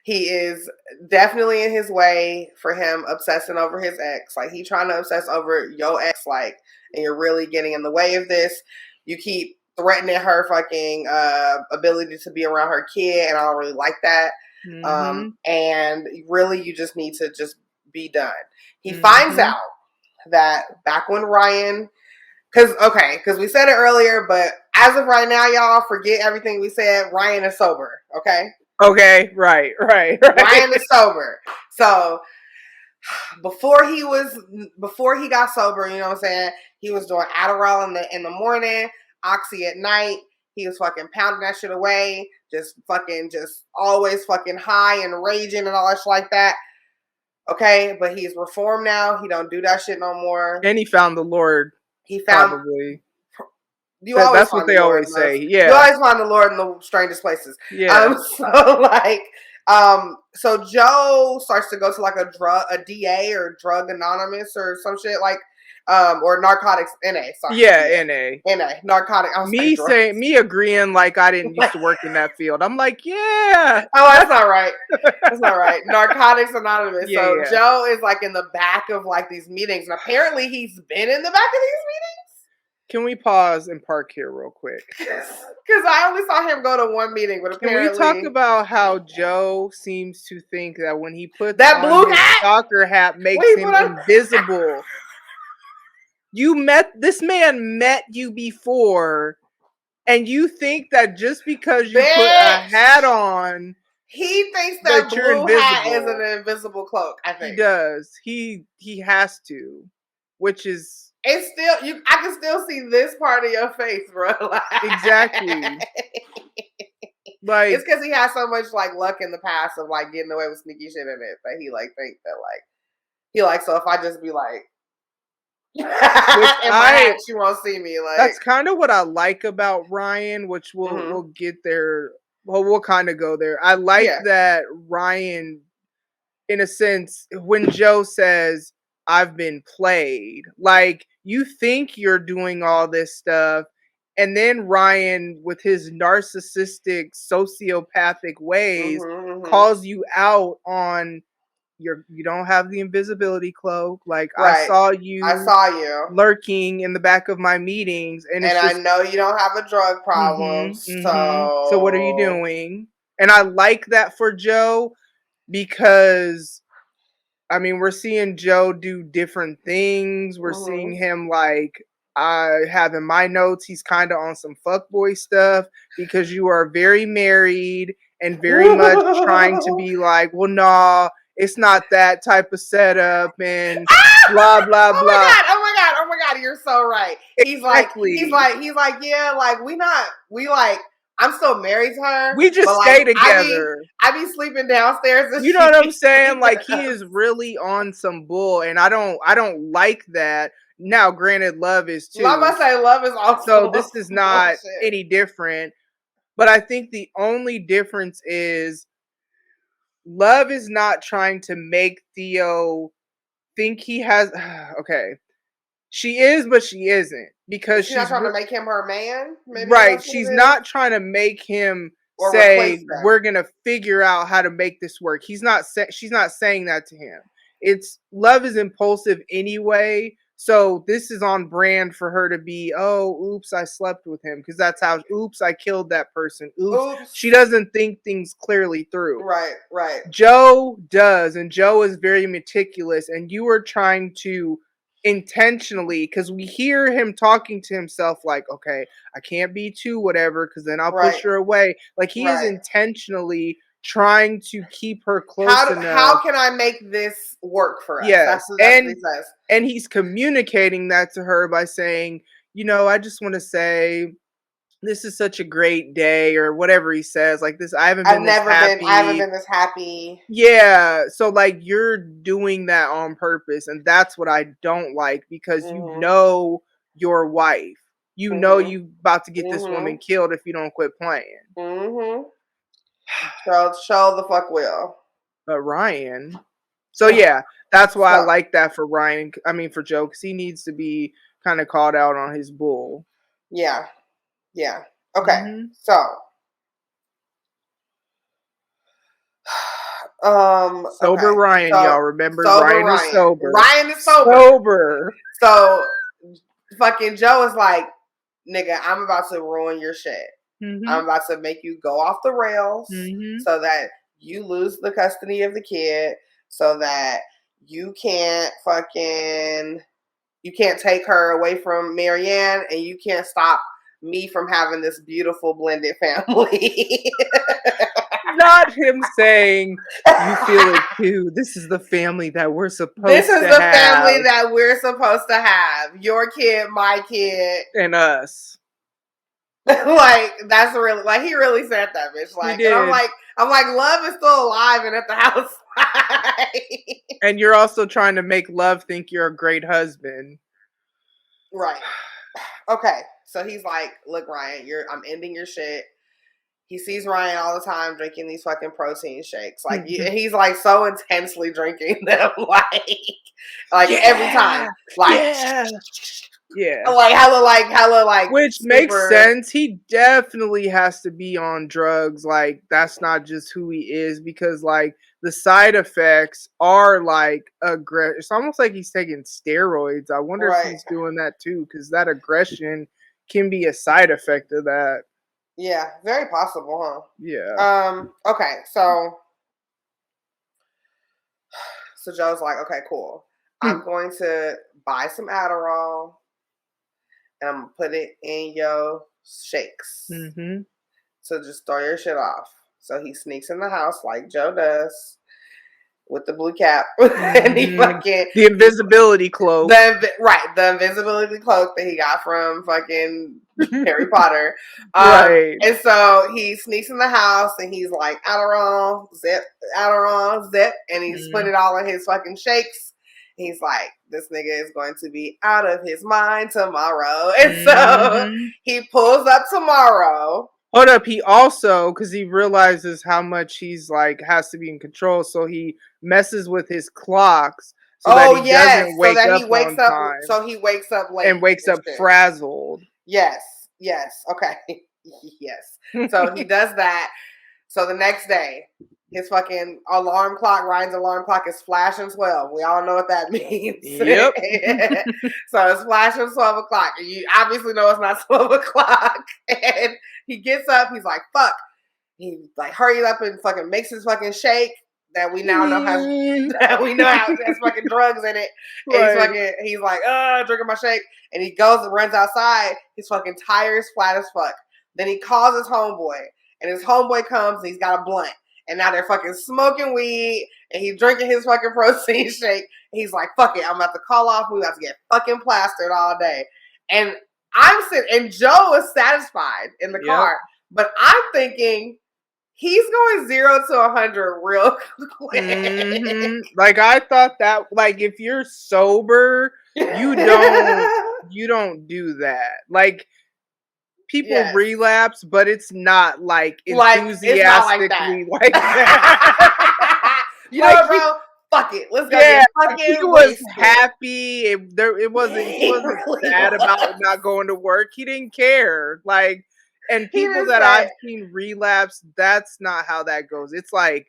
He is definitely in his way for him obsessing over his ex. Like, he trying to obsess over your ex, like, and you're really getting in the way of this. You keep threatening her fucking ability to be around her kid, and I don't really like that. And really, you just need to just be done. He finds out that back when Ryan... Because we said it earlier, but as of right now, y'all, forget everything we said. Ryan is sober, okay? Okay, right. Ryan is sober. So before he got sober, you know what I'm saying? He was doing Adderall in the morning, Oxy at night. He was fucking pounding that shit away, just always fucking high and raging and all that shit like that. Okay, but he's reformed now. He don't do that shit no more. And he found the Lord. He found probably. That's what they always say. Yeah, you always find the Lord in the strangest places. Yeah. So Joe starts to go to like a DA or Drug Anonymous or some shit like, or Narcotics NA. Sorry. Yeah, NA. Narcotic. Me agreeing like I didn't used to work in that field. I'm like, yeah. Oh, that's not right. That's not right. Narcotics Anonymous. Yeah, so Joe is like in the back of like these meetings, and apparently he's been in the back of these meetings. Can we pause and park here real quick? Because I only saw him go to one meeting, but apparently... Can we talk about how Joe seems to think that when he puts that on blue his soccer hat makes him invisible? This man met you before, and you think that just because you put a hat on... He thinks that blue hat is an invisible cloak, I think. He does. He has to, which is... It's still I can still see this part of your face, bro. Like, exactly. Like, it's because he has so much like luck in the past of like getting away with sneaky shit in it that he like think that like he like, so if I just be like in my head, you won't see me. Like, that's kind of what I like about Ryan, which we'll get there. Well, we'll kind of go there. I like that Ryan, in a sense, when Joe says, I've been played, like, you think you're doing all this stuff, and then Ryan, with his narcissistic, sociopathic ways, calls you out on you don't have the invisibility cloak. Like, I saw you lurking in the back of my meetings, and I know you don't have a drug problem. So what are you doing? And I like that for Joe, because I mean, we're seeing Joe do different things. We're seeing him, like, I have in my notes, he's kind of on some fuckboy stuff, because you are very married and very much trying to be like, well, nah, it's not that type of setup, and blah, blah, blah. Oh my God, you're so right. Exactly. He's like, yeah, like, I'm still married to her. We just stay together. I be sleeping downstairs. And you know what I'm saying? Like, he is really on some bull, and I don't like that. Now, granted, love is too. I must say, love is also. So this is not any different. But I think the only difference is love is not trying to make Theo think he has. Okay. She is, but she isn't, because she's not trying to make him her man. Maybe right. She's not trying to make him say, we're going to figure out how to make this work. She's not saying that to him. It's love is impulsive anyway. So this is on brand for her to be, oh, oops, I slept with him. Because that's how, oops, I killed that person. Oops. She doesn't think things clearly through. Right. Joe does. And Joe is very meticulous. And you are trying to intentionally, because we hear him talking to himself like, okay, I can't be too whatever, because then I'll push her away. Like, he is intentionally trying to keep her close enough. How can I make this work for us? Yes. That's what he says. And he's communicating that to her by saying, you know, I just want to say, this is such a great day, or whatever he says. Like this, I haven't been this happy. I haven't been this happy. Yeah, so like you're doing that on purpose, and that's what I don't like, because you know your wife. You know you about to get this woman killed if you don't quit playing. Show the fuck will. But Ryan, so yeah, that's why I like that for Ryan. I mean for Joe, because he needs to be kind of called out on his bull. Yeah. Okay, so sober okay. Ryan, y'all remember Ryan is sober. Ryan is sober. So fucking Joe is like, nigga, I'm about to ruin your shit. I'm about to make you go off the rails so that you lose the custody of the kid, so that you can't take her away from Marianne, and you can't stop me from having this beautiful blended family. Not him saying, you feel it too. This is the family that we're supposed to have. This is the family that we're supposed to have. Your kid, my kid. And us. Like, that's really, like, he really said that, bitch. Like, and I'm like, love is still alive and at the house. And you're also trying to make Love think you're a great husband. Right. Okay. So he's like, look, Ryan, I'm ending your shit. He sees Ryan all the time drinking these fucking protein shakes. Like, he's like so intensely drinking them, like every time. Like, yeah. Like, hella, like. Which makes sense. He definitely has to be on drugs. Like, that's not just who he is, because, like, the side effects are, like, aggressive. It's almost like he's taking steroids. I wonder if he's doing that, too, because that aggression can be a side effect of that. Yeah, very possible, huh? Yeah. Okay, so Joe's like, okay, cool. I'm going to buy some Adderall, and I'm gonna put it in your shakes. So just throw your shit off. So he sneaks in the house like Joe does, with the blue cap, and he fucking the invisibility cloak. The invisibility cloak that he got from fucking Harry Potter. Right. And so he sneaks in the house, and he's like, Adderall, zip, and he's putting it all in his fucking shakes. He's like, this nigga is going to be out of his mind tomorrow. And so he pulls up tomorrow. Hold up, he also, because he realizes how much he's like has to be in control, so he messes with his clocks so that he doesn't wake up on time. So he wakes up late. And wakes up frazzled. Yes. Okay. Yes. So he does that. So the next day, his fucking alarm clock, Ryan's alarm clock, is flashing 12. We all know what that means. Yep. So it's flashing 12 o'clock. You obviously know it's not 12 o'clock. And he gets up. He's like, fuck. He like hurries up and fucking makes his fucking shake that we now know has fucking drugs in it. And he's like, drinking my shake. And he goes and runs outside. His fucking tires flat as fuck. Then he calls his homeboy. And his homeboy comes and he's got a blunt. And now they're fucking smoking weed, and he's drinking his fucking protein shake. And he's like, fuck it, I'm about to call off. We about to get fucking plastered all day. And I'm sitting, and Joe is satisfied in the car. But I'm thinking, he's going 0 to 100 real quick. Like, I thought that, like, if you're sober, you don't do that. Like, people relapse, but it's not like enthusiastically like that. You know what, bro? Fuck it. Let's go get fucking he was happy. It wasn't sad about not going to work. He didn't care. Like, and people that I've seen relapse, that's not how that goes. It's like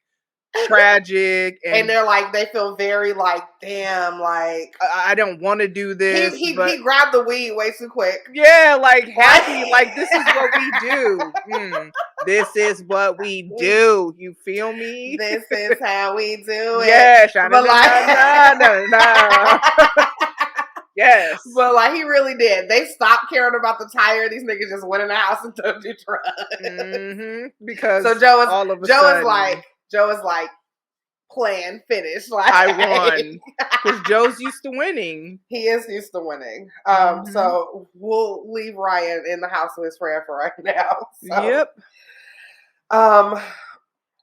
tragic, and they're like, they feel very like, damn, like I don't want to do this. He grabbed the weed way too quick. Yeah, like happy, like this is what we do. This is what we do. You feel me? This is how we do it. Yeah, no. Yes. But like he really did. They stopped caring about the tire. These niggas just went in the house and took the drugs. Because so Joe is like, plan finished. Like I won because Joe's used to winning. He is used to winning. Mhm. So we'll leave Ryan in the house with his friend for right now. So, Yep.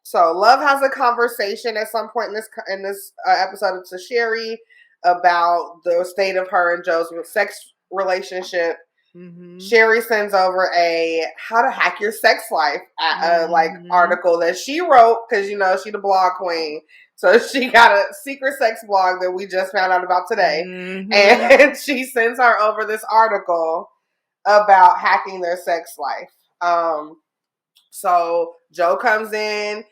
So Love has a conversation at some point in this episode to Sherry about the state of her and Joe's sex relationship. Mm-hmm. Sherry sends over a how to hack your sex life article that she wrote because she the blog queen. So she got a secret sex blog that we just found out about today, and she sends her over this article about hacking their sex life. So Joe comes in.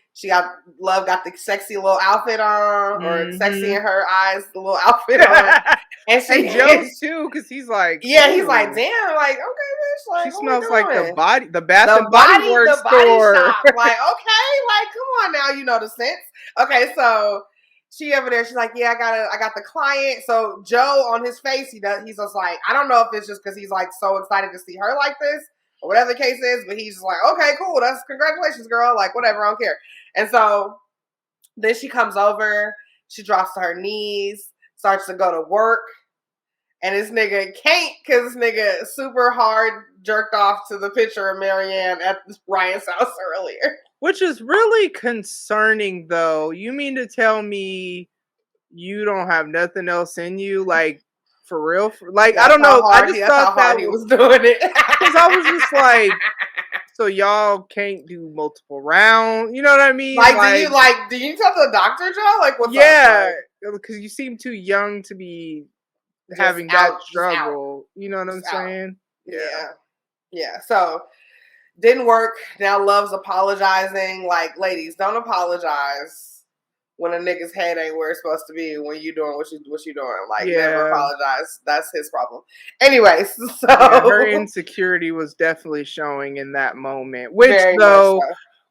Love got the sexy little outfit on, or sexy in her eyes, the little outfit on. And Joe's too, because he's like, yeah, he's like, damn, like, okay, bitch, like, she smells like the Bath and Body Body Works body store. shop. Like, okay, like, come on now, you know the sense. Okay, so she over there, she's like, yeah, I got the client. So Joe on his face, he's just like, I don't know if it's just because he's like so excited to see her like this, or whatever the case is, but he's just like, okay, cool, that's congratulations, girl, like, whatever, I don't care. And so then she comes over, she drops to her knees, starts to go to work, and this nigga can't because this nigga super hard jerked off to the picture of Marianne at Ryan's house earlier. Which is really concerning, though. You mean to tell me you don't have nothing else in you? Like, for real? Like, I don't know. I just thought that he was doing it. Because I was just like, so y'all can't do multiple rounds? You know what I mean? Like do you tell the doctor, Joe? Like, what's up? Yeah, because you seem too young to be having that struggle. You know what I'm saying? Yeah. So didn't work. Now Love's apologizing. Like, ladies, don't apologize when a nigga's head ain't where it's supposed to be when you doing what you doing. Like, never apologize. That's his problem. Anyways, so her insecurity was definitely showing in that moment. Which though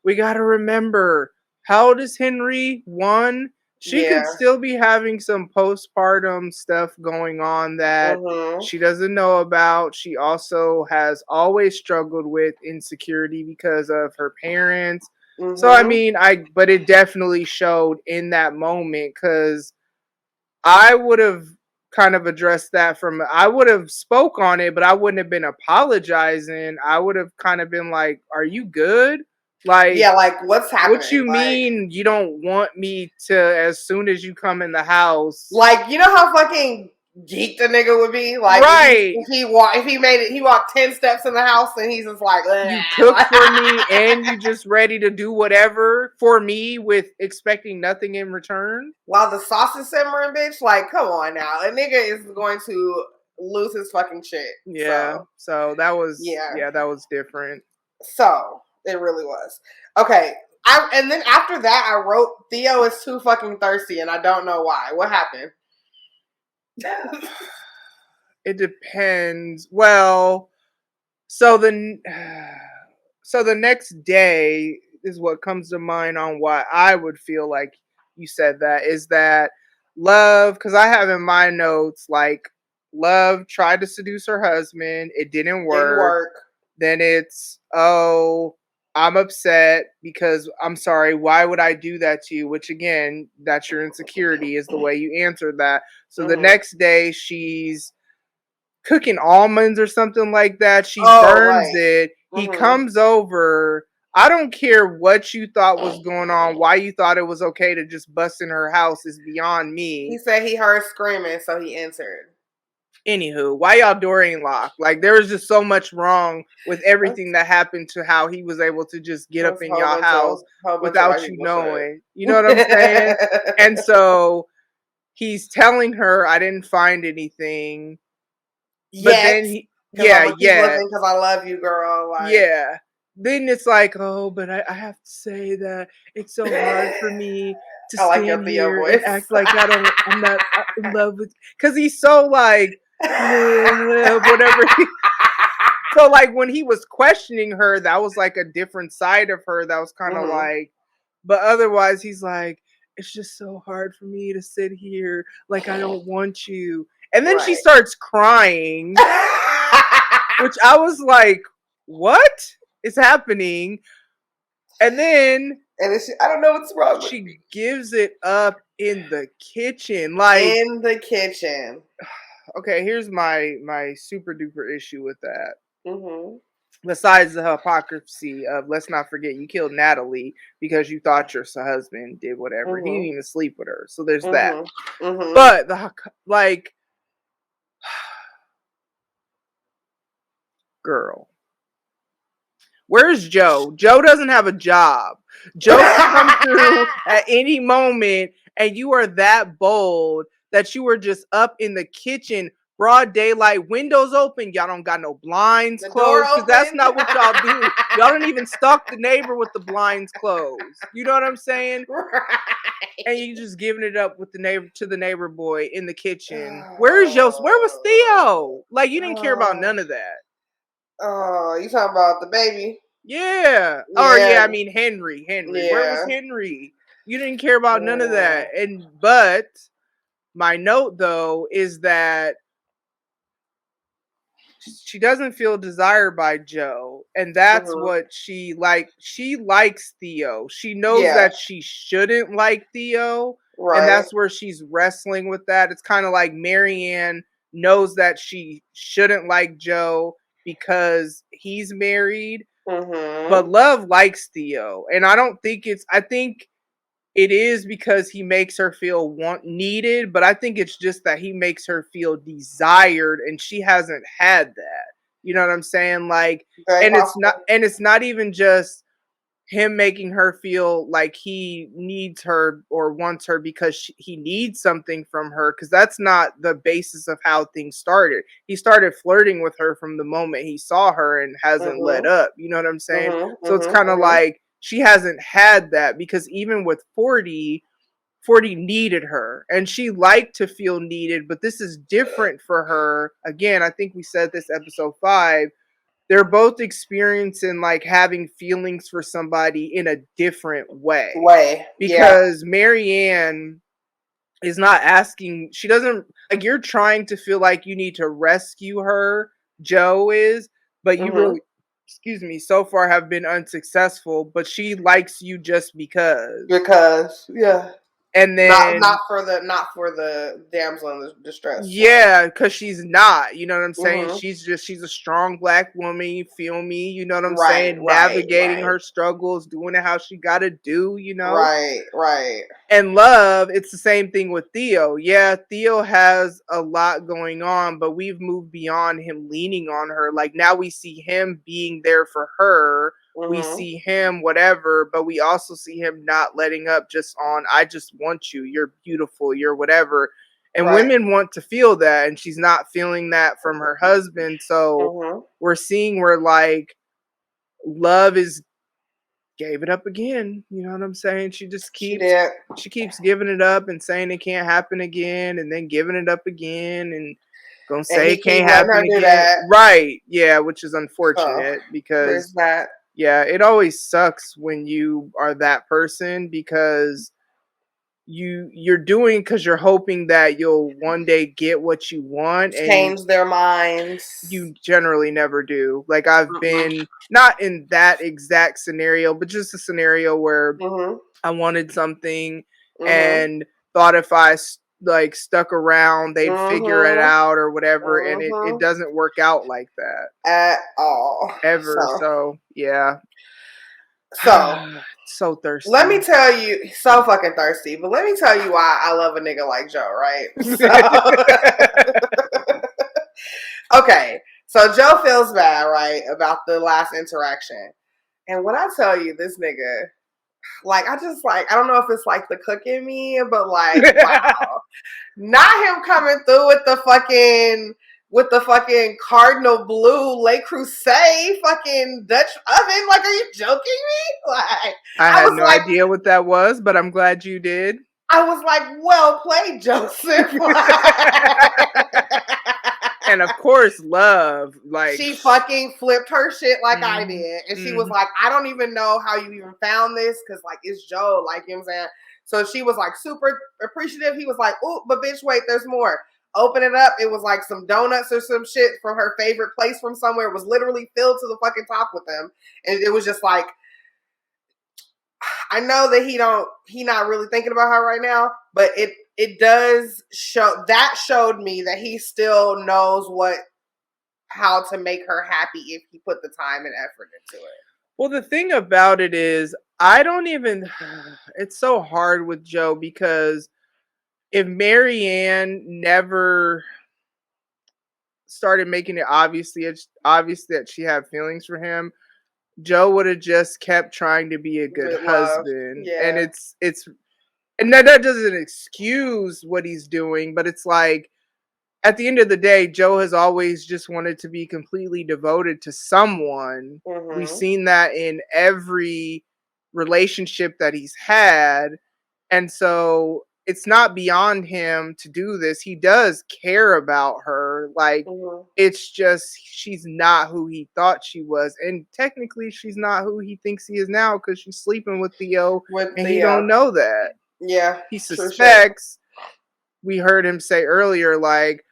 we gotta remember, how old is Henry? 1. She could still be having some postpartum stuff going on that she doesn't know about. She also has always struggled with insecurity because of her parents. So, I mean, but it definitely showed in that moment, because I would have kind of addressed that I would have spoke on it, but I wouldn't have been apologizing. I would have kind of been like, are you good? Like, yeah, like, what's happening? What you mean you don't want me to, as soon as you come in the house? Like, you know how fucking geeked the nigga would be? Like, right. If he made it, he walked 10 steps in the house and he's just like, you cook for me and you just ready to do whatever for me with expecting nothing in return? While the sauce is simmering, bitch, like, come on now. A nigga is going to lose his fucking shit. Yeah. So that was, that was different. So it really was. Okay. And then after that, I wrote, Theo is too fucking thirsty and I don't know why. What happened? It depends. Well, so the next day is what comes to mind on why I would feel like you said that, is that Love, because I have in my notes, like, Love tried to seduce her husband. It didn't work. Then it's, I'm upset because I'm sorry. Why would I do that to you? Which, again, that's your insecurity, is the way you answered that. So the next day she's cooking almonds or something like that. She burns it. He comes over. I don't care what you thought was going on. Why you thought it was okay to just bust in her house is beyond me. He said he heard screaming, so he entered. Anywho, why y'all door ain't locked? Like, there was just so much wrong with everything that happened to how he was able to just get up in y'all house without you knowing. You know what I'm saying? And so he's telling her, I didn't find anything. But then because I love you, girl. Like, yeah. Then it's like, but I have to say that it's so hard for me to stand here and act like I'm not in love with, because he's so like, whatever. So like when he was questioning her, that was like a different side of her that was kind of like, but otherwise he's like, it's just so hard for me to sit here, like I don't want you. And then she starts crying, which I was like, what is happening? And then And then I don't know what's wrong with She me. gives it up in the kitchen. Like, In the kitchen. okay, here's my super duper issue with that. Mm-hmm. Besides the hypocrisy of, let's not forget, you killed Natalie because you thought your husband did whatever. He didn't even sleep with her. So there's that. Mm-hmm. But like, girl, where's Joe? Joe doesn't have a job. Joe can come through at any moment, and you are that bold that you were just up in the kitchen, broad daylight, windows open. Y'all don't got no blinds The door closed, because that's not what y'all do. Y'all don't even stalk the neighbor with the blinds closed. You know what I'm saying? Right. And you just giving it up with the neighbor to the neighbor boy in the kitchen. Where's Joe? Where was Theo? Like, you didn't care about none of that. Oh, you talking about the baby? Yeah. Or yeah, I mean Henry. Yeah. Where was Henry? You didn't care about none of that. But my note though is that she doesn't feel desired by Joe, and that's what she likes Theo. She knows that she shouldn't like Theo, and that's where she's wrestling with that. It's kind of like Marianne knows that she shouldn't like Joe because he's married, but Love likes Theo, and I think it is because he makes her feel needed, but I think it's just that he makes her feel desired, and she hasn't had that. You know what I'm saying? Like, and it's not even just him making her feel like he needs her or wants her because he needs something from her, because that's not the basis of how things started. He started flirting with her from the moment he saw her and hasn't let up. You know what I'm saying? So it's kind of like she hasn't had that, because even with 40 needed her and she liked to feel needed, but this is different for her. Again, I think we said this episode 5. They're both experiencing like having feelings for somebody in a different way. Because Marianne is not asking, she doesn't, like, you're trying to feel like you need to rescue her, Joe is, but you really, excuse me, so far have been unsuccessful, but she likes you just because. And then not for the damsel in distress. Yeah, because she's not. You know what I'm saying? She's a strong black woman. You feel me? You know what I'm saying? Navigating her struggles, doing it how she got to do. You know? Right. And Love, it's the same thing with Theo. Yeah, Theo has a lot going on, but we've moved beyond him leaning on her. Like, now we see him being there for her. We see him whatever, but we also see him not letting up just on, I just want you, you're beautiful, you're whatever. And women want to feel that, and she's not feeling that from her husband. So we're seeing where like Love is gave it up again. You know what I'm saying? She just keeps giving it up and saying it can't happen again, and then giving it up again and gonna say it can't happen again. Right. Yeah, which is unfortunate because yeah, it always sucks when you are that person, because you're doing because you're hoping that you'll one day get what you want, and change their minds. You generally never do. Like, I've been not in that exact scenario, but just a scenario where I wanted something and thought if I like stuck around, they'd figure it out or whatever, and it doesn't work out like that at all ever. So yeah. So thirsty. Let me tell you, so fucking thirsty. But let me tell you why I love a nigga like Joe, right? Okay, so Joe feels bad, right, about the last interaction. And when I tell you this nigga, like, I don't know if it's like the cook in me, but like, wow. Not him coming through with the fucking cardinal blue Le Creuset fucking Dutch oven. Like, are you joking me? Like, I had no idea what that was, but I'm glad you did. I was like, well played, Joseph. And of course, Love, like, she fucking flipped her shit like I did. And she was like, I don't even know how you even found this, because like, it's Joe, like, you know what I'm saying? So she was like super appreciative. He was like, oh, but bitch, wait, there's more. Open it up. It was like some donuts or some shit from her favorite place from somewhere. It was literally filled to the fucking top with them. And it was just like, I know that he not really thinking about her right now, but it does showed me that he still knows how to make her happy if he put the time and effort into it. Well, the thing about it is, I don't even. It's so hard with Joe because if Marianne never started making it obvious that she had feelings for him, Joe would have just kept trying to be a good husband. Yeah. And it's and that doesn't excuse what he's doing, but it's like at the end of the day, Joe has always just wanted to be completely devoted to someone. Mm-hmm. We've seen that in every relationship that he's had. And so it's not beyond him to do this. He does care about her. Like, it's just she's not who he thought she was. And technically, she's not who he thinks he is now because she's sleeping with Theo. He don't know that. Yeah. He suspects. We heard him say earlier, like,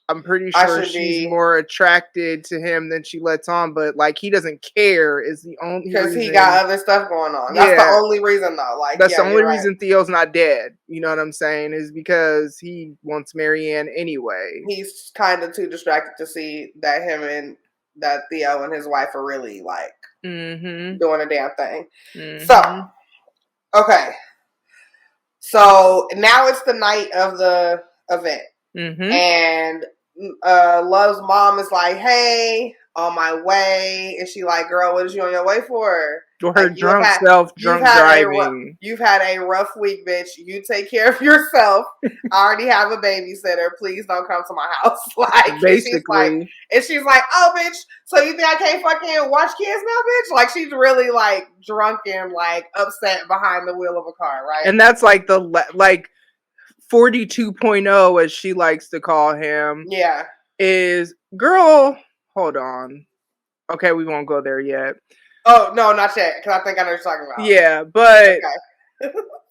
I'm pretty sure she's more attracted to him than she lets on, but like he doesn't care is the only because he got other stuff going on. That's the only reason though. Like that's the only reason Theo's not dead. You know what I'm saying? Is because he wants Marianne anyway. He's kind of too distracted to see that Theo and his wife are really like doing a damn thing. So okay, so now it's the night of the event, and Love's mom is like, "Hey, on my way," and she like, "Girl, what is you on your way for?" Or her like, drunk driving. You've had a rough week, bitch. You take care of yourself. I already have a babysitter. Please don't come to my house. Like basically, and she's like, "Oh, bitch. So you think I can't fucking watch kids now, bitch?" Like she's really like drunk and like upset behind the wheel of a car, right? And that's like the 42.0, as she likes to call him. Yeah, is girl. Hold on. Okay, we won't go there yet. Oh, no, not yet, because I think I know what you're talking about. Yeah, but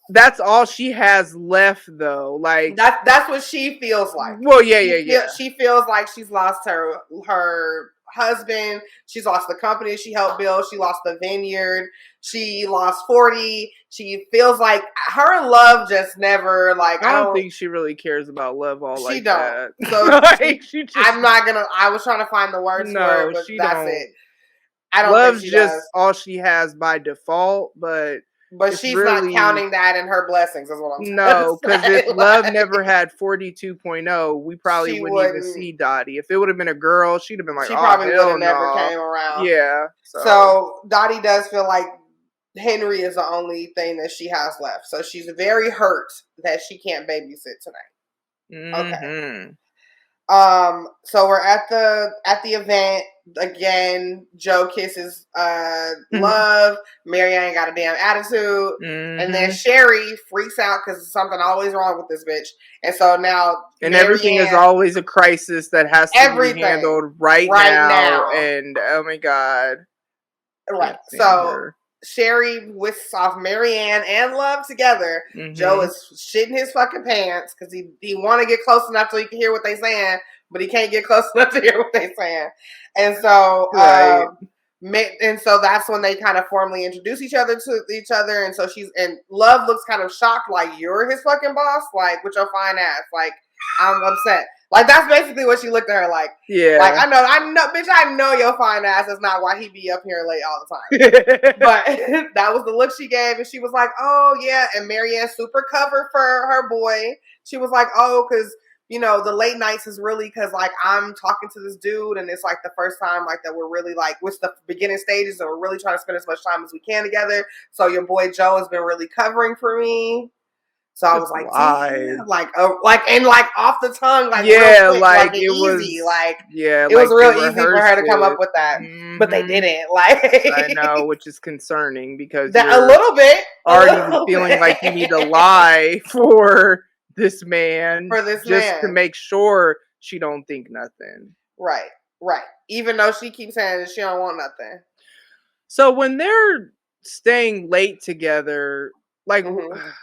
that's all she has left, though. Like that's what she feels like. Well, yeah. She feels like she's lost her husband. She's lost the company she helped build. She lost the vineyard. She lost 40. She feels like her and Love just never like. I don't think she really cares about Love all like that. So like, she just, I'm not gonna. I was trying to find the words for it, but that's it. I don't Love's think she just does. all she has by default, but she's really not counting that in her blessings, is what I'm saying. No, because if Love never had 42.0, we probably wouldn't even see Dottie. If it would have been a girl, she'd have been like, she probably would have never came around. Yeah. So Dottie does feel like Henry is the only thing that she has left. So she's very hurt that she can't babysit tonight. Okay. So we're at the event again. Joe kisses Love. Marianne got a damn attitude, and then Sherry freaks out because something always wrong with this bitch. And so now, everything is always a crisis that has to be handled right now. And oh my god, right. So Sherry whisks off Marianne and Love together. Joe is shitting his fucking pants because he want to get close enough so he can hear what they saying, but he can't get close enough to hear what they saying. And so, and so that's when they kind of formally introduce each other to each other. And so Love looks kind of shocked, like, you're his fucking boss, like, with your fine ass, like, I'm upset. Like, that's basically what she looked at her like. Yeah. Like, I know, bitch, I know your fine ass is not why he be up here late all the time. But that was the look she gave, and she was like, oh, yeah. And Marianne super covered for her boy. She was like, oh, because, you know, the late nights is really because, like, I'm talking to this dude, and it's, like, the first time, like, that we're really, like, with the beginning stages, and we're really trying to spend as much time as we can together. So your boy Joe has been really covering for me. So I was like, damn, like off the tongue, like, yeah, real quick, like it easy, was, like, yeah, it was real easy for her to come up with that, but they didn't. Like, I know, which is concerning because a little bit already feeling like you need to lie for this man, just to make sure she don't think nothing. Right. Even though she keeps saying that she don't want nothing. So when they're staying late together. Like,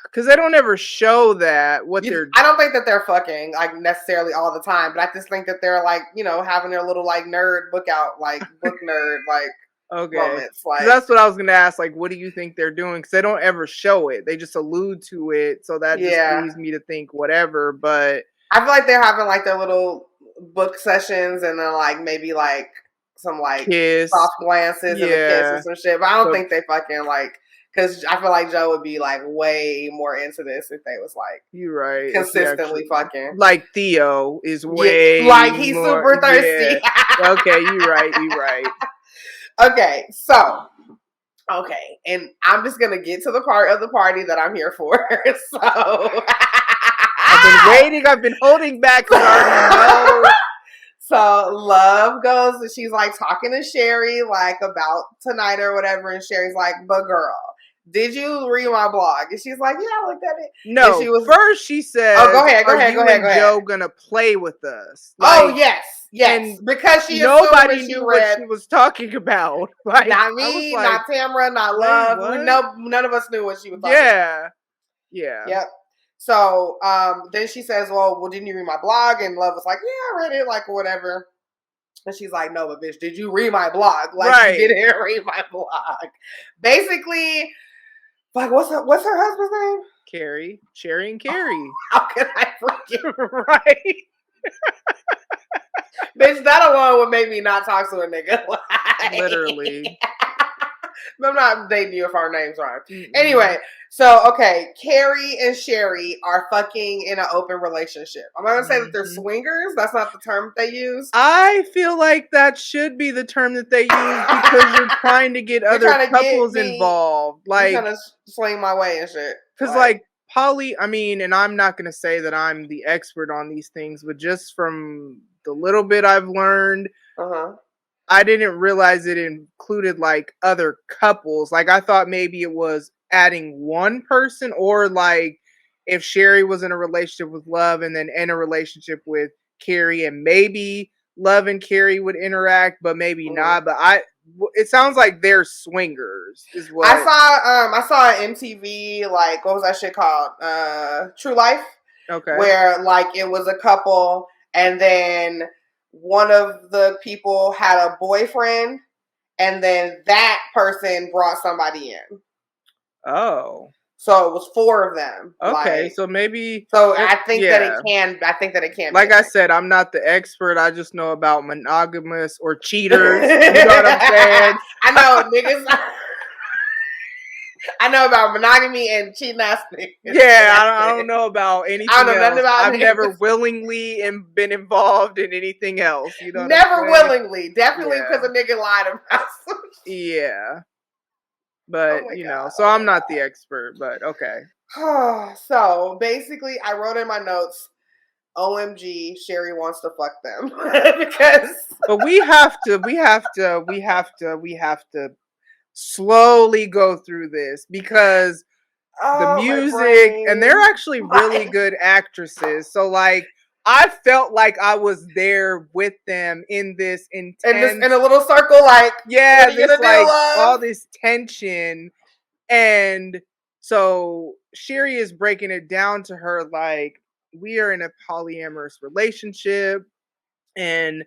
because they don't ever show that I don't think that they're fucking, like, necessarily all the time, but I just think that they're, like, you know, having their little, like, nerd book out, like, book nerd, like. Okay. moments. Like That's what I was gonna ask. Like, what do you think they're doing? Because they don't ever show it; they just allude to it. So that just leaves me to think whatever. But I feel like they're having like their little book sessions, and then like maybe like some like kiss, soft glances and a kiss and some shit. But I don't think they fucking like, because I feel like Joe would be like way more into this if they was like you're right, consistently fucking. Like Theo is way like he's more, super thirsty. Yeah. Okay, you're right. You're right. Okay, so okay, and I'm just gonna get to the part of the party that I'm here for. So I've been waiting. I've been holding back because I already know. So Love goes, and she's like talking to Sherry like about tonight or whatever, and Sherry's like, "But girl, did you read my blog?" And she's like, "Yeah, I looked at it." No, first she said, "Oh, go ahead, go ahead. Joe gonna play with us?" Like, oh yes, and because nobody knew what she was talking about. Like, not me, not Tamara, not Love. None of us knew what she was talking about. Yeah. Yep. So then she says, well, didn't you read my blog? And Love was like, yeah, I read it, like, whatever. And she's like, no, but bitch, did you read my blog? Like, you didn't read my blog. Basically, like, what's her husband's name? Carrie. Sherry and Carrie. How can I forget? Right. Bitch, that alone would make me not talk to a nigga. Like, literally. I'm not dating you if our names rhyme. Mm-hmm. Anyway, so, okay, Carrie and Sherry are fucking in an open relationship. I'm not going to say that they're swingers. That's not the term they use. I feel like that should be the term that they use because you're trying to get other couples involved. Like, you're trying to swing my way and shit. Because, like, I mean, and I'm not going to say that I'm the expert on these things, but just from the little bit I've learned, I didn't realize it included, like, other couples. Like, I thought maybe it was adding one person, or, like, if Sherry was in a relationship with Love and then in a relationship with Carrie, and maybe Love and Carrie would interact, but maybe not. But it sounds like they're swingers, is what I saw an MTV, like, what was that shit called? True Life. Okay. Where, like, it was a couple, and then one of the people had a boyfriend, and then that person brought somebody in. Oh. So it was 4 of them. Okay, like, so maybe. So I think that it can. I think that it can. Like I said, I'm not the expert. I just know about monogamous or cheaters. You know what I'm saying? I know niggas. I know about monogamy and cheating ass niggas. Yeah, I don't know about anything else. I don't know nothing about I've never willingly been involved in anything else. You know, never willingly. Definitely because a nigga lied about some shit. Yeah. But, so I'm not the expert, but okay. So basically, I wrote in my notes, OMG, Sherry wants to fuck them. Because. But we have to slowly go through this because the music, and they're actually really good actresses. So, like, I felt like I was there with them in this intense, in a little circle, like, this like all this tension. And so Sherry is breaking it down to her like, we are in a polyamorous relationship and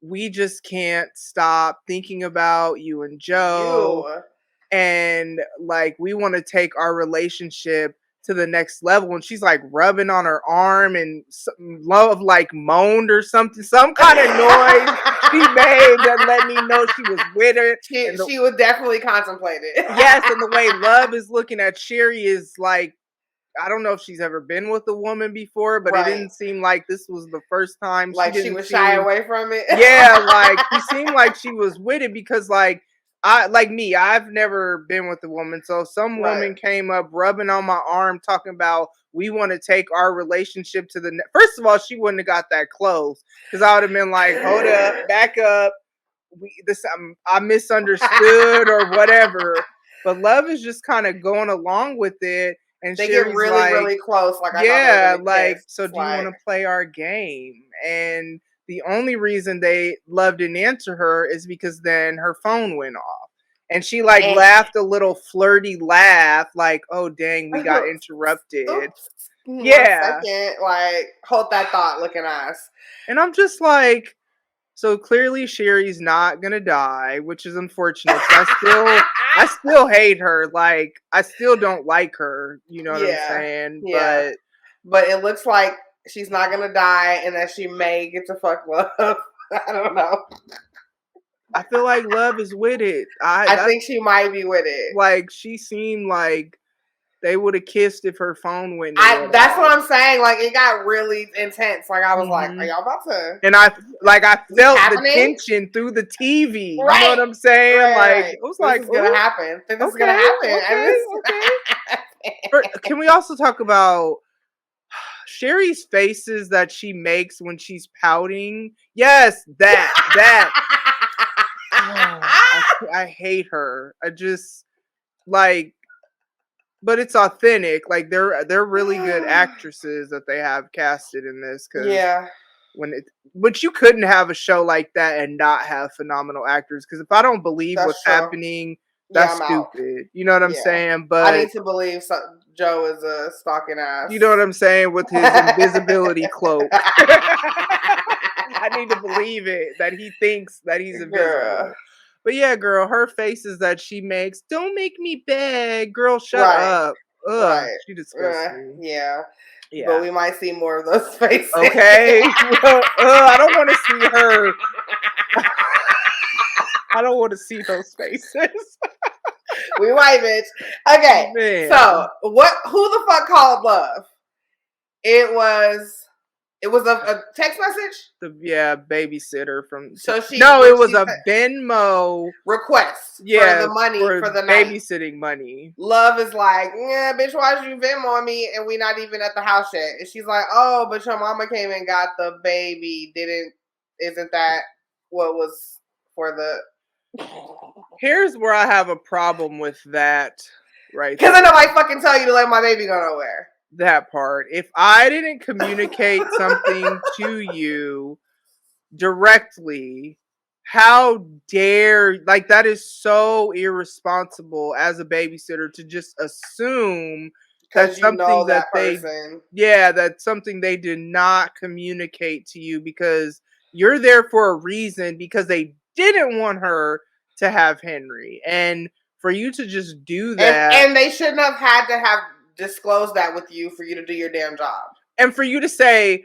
we just can't stop thinking about you and Joe. And like, we want to take our relationship to the next level. And she's like rubbing on her arm, and Love like moaned or something, some kind of noise she made that let me know she was with her. She was definitely contemplated. Yes, and the way Love is looking at Sherry is like, I don't know if she's ever been with a woman before, but it didn't seem like this was the first time. Like she was shy away from it. Yeah, like she seemed like she was with it because I've never been with a woman. So some woman came up rubbing on my arm talking about, we want to take our relationship to the next. First of all, she wouldn't have got that close because I would have been like, hold up, back up. I misunderstood or whatever. But Love is just kind of going along with it. And they get really, really close. Like, so do you want to play our game? And the only reason Love didn't answer her is because then her phone went off. And she laughed a little flirty laugh, like, oh dang, we got interrupted. Yeah. 1 second, like, hold that thought, looking ass. And I'm just like, So clearly Sherry's not gonna die, which is unfortunate. I still hate her. Like, I still don't like her. You know what I'm saying? Yeah. But it looks like she's not gonna die and that she may get to fuck Love. I don't know. I feel like Love is with it. I think she might be with it. Like, she seemed like they would have kissed if her phone went. That's what I'm saying. Like, it got really intense. Like, I was like, "Are y'all about to?" And I felt the tension through the TV. Right. You know what I'm saying? Right, like, right. it was like, this is gonna happen. This is gonna happen. Okay. Can we also talk about Sherry's faces that she makes when she's pouting? Yes, that. Oh, I hate her. I just like, but it's authentic. Like, they're really good actresses that they have casted in this. Cause but you couldn't have a show like that and not have phenomenal actors. Because if I don't believe what's happening, that's stupid. Out. You know what I'm saying? But I need to believe Joe is a stalking ass. You know what I'm saying? With his invisibility cloak. I need to believe it, that he thinks that he's invisible. But yeah, girl, her faces that she makes, don't make me beg. Girl, shut up. Ugh, she disgusting. Yeah. But we might see more of those faces. Okay. I don't want to see her. I don't want to see those faces. We might, bitch. Okay. Man. So who the fuck called Love? It was a text message? Babysitter from it was a Venmo request for the money for the night. Babysitting money. Love is like, yeah, bitch, why'd you Venmo me and we not even at the house yet? And she's like, oh, but your mama came and got the baby. Isn't that what was for the... Here's where I have a problem with that, right? Because I know I fucking tell you to let my baby go nowhere. That part. If I didn't communicate something to you directly, how dare, like, that is so irresponsible as a babysitter to just assume that's something that's something they did not communicate to you, because you're there for a reason, because they didn't want her to have Henry, and for you to just do that, and they shouldn't have had to have disclosed that with you for you to do your damn job, and for you to say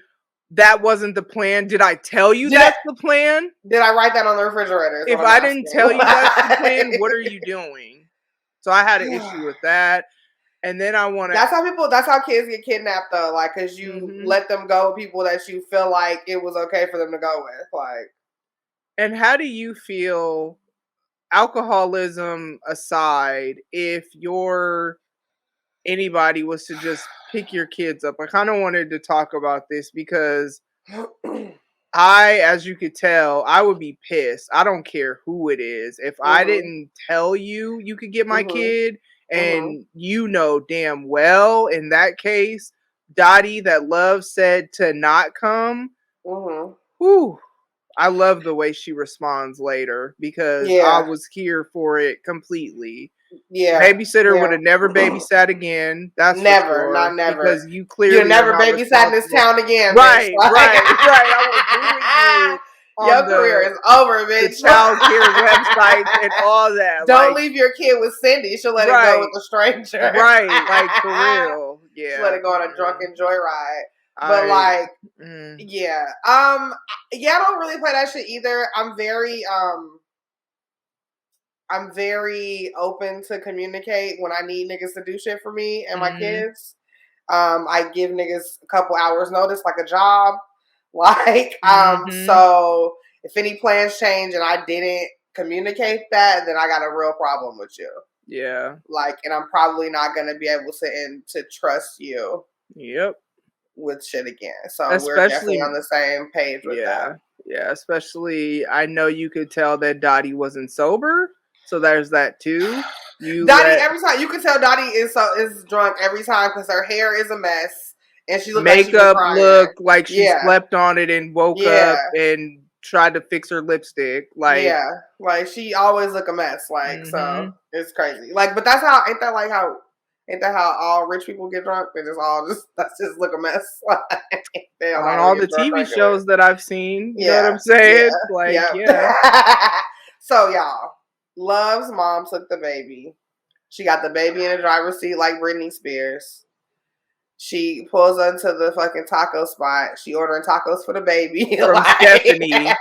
that wasn't the plan. Did I tell you that's the plan? Did I write that on the refrigerator? If I didn't tell you that's the plan, what are you doing? So I had an issue with that. And then I want to... That's how kids get kidnapped, though. Like, because you let them go with people that you feel like it was okay for them to go with. Like, and how do you feel, alcoholism aside, if anybody was to just pick your kids up? I kind of wanted to talk about this because as you could tell, I would be pissed. I don't care who it is. If I didn't tell you could get my kid, and you know damn well in that case, Dottie, that Love said to not come, whew, I love the way she responds later, because I was here for it completely. Yeah, babysitter would have never babysat again. That's never, not never. Because you clearly you'll never babysat in this town again. Right, right. I was your career is over, bitch. The child care websites and all that. Don't leave your kid with Cindy. She'll let it go with a stranger. Right, like, for real. Yeah. She'll let it go on a drunken joyride. But I don't really play that shit either. I'm very open to communicate when I need niggas to do shit for me and my kids. I give niggas a couple hours notice, like a job. Like, so if any plans change and I didn't communicate that, then I got a real problem with you. Yeah. Like, and I'm probably not going to be able to trust you. Yep. With shit again. So we're definitely on the same page with that. Yeah, especially, I know you could tell that Dottie wasn't sober. So there's that too. Every time you can tell Dottie is drunk every time because her hair is a mess and she looks makeup look like she slept on it and woke up and tried to fix her lipstick. Like, like she always look a mess. Like, so it's crazy. Like, but ain't that like how Ain't that how all rich people get drunk? That's just look a mess. They don't know On how to all the get drunk TV regular. shows that I've seen, you know what Yeah, I'm saying? yeah, Like, yeah. yeah. So y'all, Love's mom took the baby. She got the baby in the driver's seat like Britney Spears. She pulls into the fucking taco spot. She ordering tacos for the baby From like, Stephanie.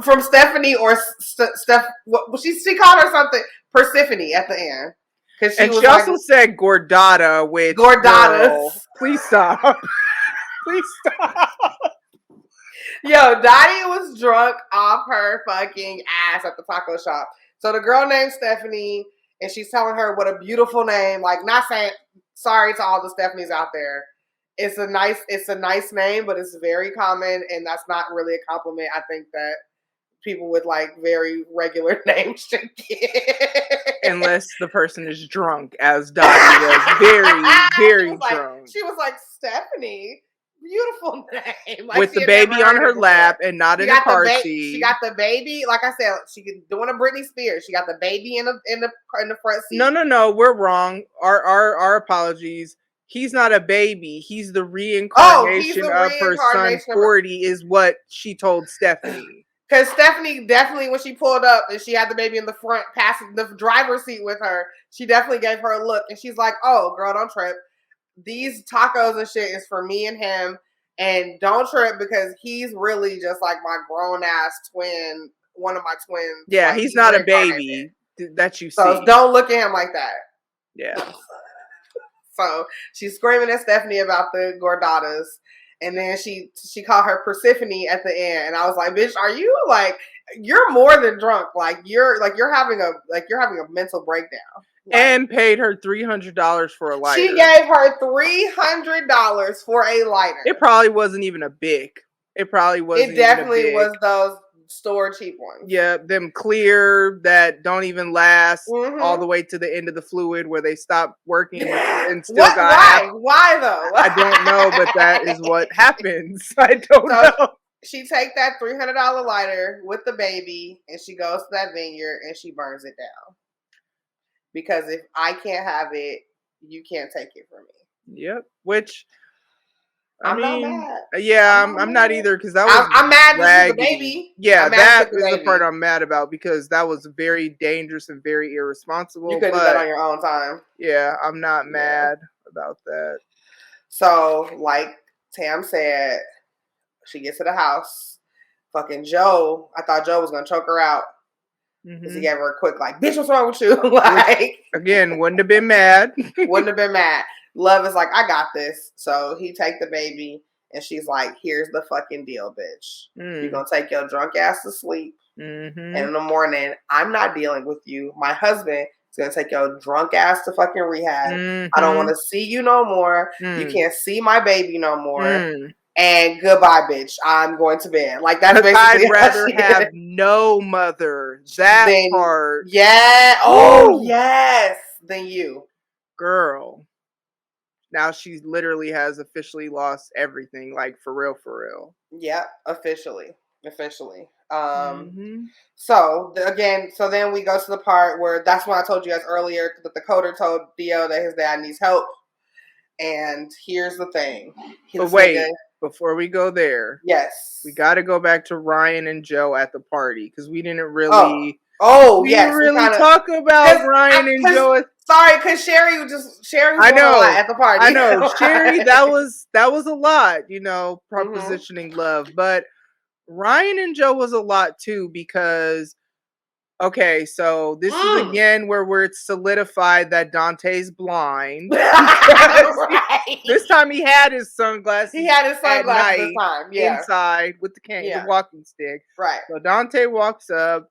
from Stephanie or Steph. She called her something Persephone at the end because And she also said Gordata, which Gordatas. girl, please stop. Please stop. Yo, Dottie was drunk off her fucking ass at the taco shop. So the girl named Stephanie, and she's telling her what a beautiful name. Like, not saying sorry to all the Stephanies out there. It's a nice name, but it's very common, and that's not really a compliment. I think that people with like very regular names should get. Unless the person is drunk, as Dottie was very, very drunk. She was like, Stephanie, beautiful name. Like, with the baby on her lap and not in a car seat. She got the baby, like I said, she doing a Britney Spears. She got the baby in the front seat. No, we're wrong. Our apologies. He's not a baby. He's the reincarnation of her son 40 is what she told Stephanie. Because Stephanie definitely, when she pulled up and she had the baby in the front, passing the driver's seat with her, she definitely gave her a look. And she's like, oh, girl, don't trip. These tacos and shit is for me and him. And don't trip because he's really just like my grown-ass twin, one of my twins. Yeah, like, he's not a baby that you see. So don't look at him like that. Yeah. So she's screaming at Stephanie about the Gordatas. And then she called her Persephone at the end, and I was like, "Bitch, are you like you're more than drunk? Like you're having a mental breakdown." Like, and paid her $300 for a lighter. She gave her $300 for a lighter. It probably wasn't even a Bic. It probably wasn't. It definitely was those store cheap ones. Yeah, them clear that don't even last all the way to the end of the fluid where they stop working and still got. Why though? I don't know, but that is what happens. I don't know. She take that $300 lighter with the baby and she goes to that vineyard and she burns it down. Because if I can't have it, you can't take it from me. Yep. Which I'm not mad. Yeah, I'm not either because that was. I'm mad this is the baby. Yeah, that is the part I'm mad about because that was very dangerous and very irresponsible. You could do that on your own time. Yeah, I'm not mad about that. So, like Tam said, she gets to the house. Fucking Joe, I thought Joe was gonna choke her out. Because he gave her a quick like, bitch, what's wrong with you? Like, again, wouldn't have been mad. Wouldn't have been mad. Love is like, I got this. So he take the baby and she's like, here's the fucking deal, bitch. You're going to take your drunk ass to sleep. And in the morning, I'm not dealing with you. My husband is going to take your drunk ass to fucking rehab. I don't want to see you no more. You can't see my baby no more. And goodbye, bitch. I'm going to bed. Like, that's basically I'd rather have no mother. That part. Yeah. Oh, yes. Than you. Girl. Now she literally has officially lost everything. Like, for real, for real. Yeah, officially. So, again, so then we go to the part where that's when I told you guys earlier that the coder told Theo that his dad needs help. And here's the thing. But wait. Before we go there, yes, we got to go back to Ryan and Joe at the party because we didn't really. We talk about Ryan and Joe. Sorry, because Sherry was I know a lot at the party. I know Sherry. That was a lot. Propositioning love, but Ryan and Joe was a lot too because. Okay, so this is again where it's solidified that Dante's blind. Right. This time he had his sunglasses. He had his sunglasses this time. Yeah. Inside with the cane, the walking stick. Right. So Dante walks up,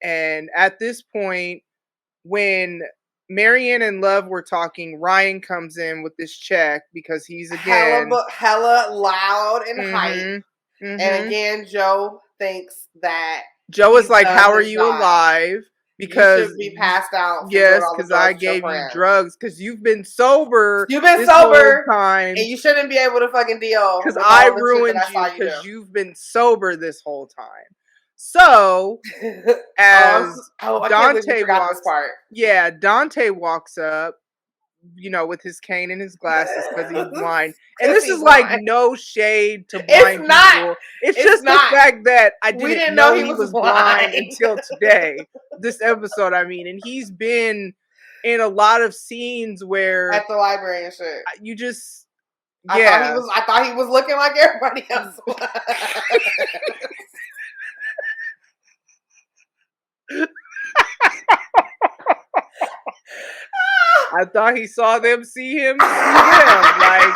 and at this point, when Marianne and Love were talking, Ryan comes in with this check because he's again hella loud and hype. And again, Joe thinks that. Joe is like, how are you alive? Because you should be passed out. Yes, because I gave you drugs. Because you've been sober. You've been sober time, and you shouldn't be able to fucking deal. Because I ruined you. Because you've been sober this whole time. So as Dante walks, Dante walks up, with his cane and his glasses because he's blind. And 'Cause this he's is like blind. no shade to It's blind not. people. It's It's just not. the fact that I We didn't know he was blind blind. until today. This episode, I mean, and he's been in a lot of scenes where At the library and shit. you just I thought he was looking like everybody else was. I thought he saw them see him see them. Like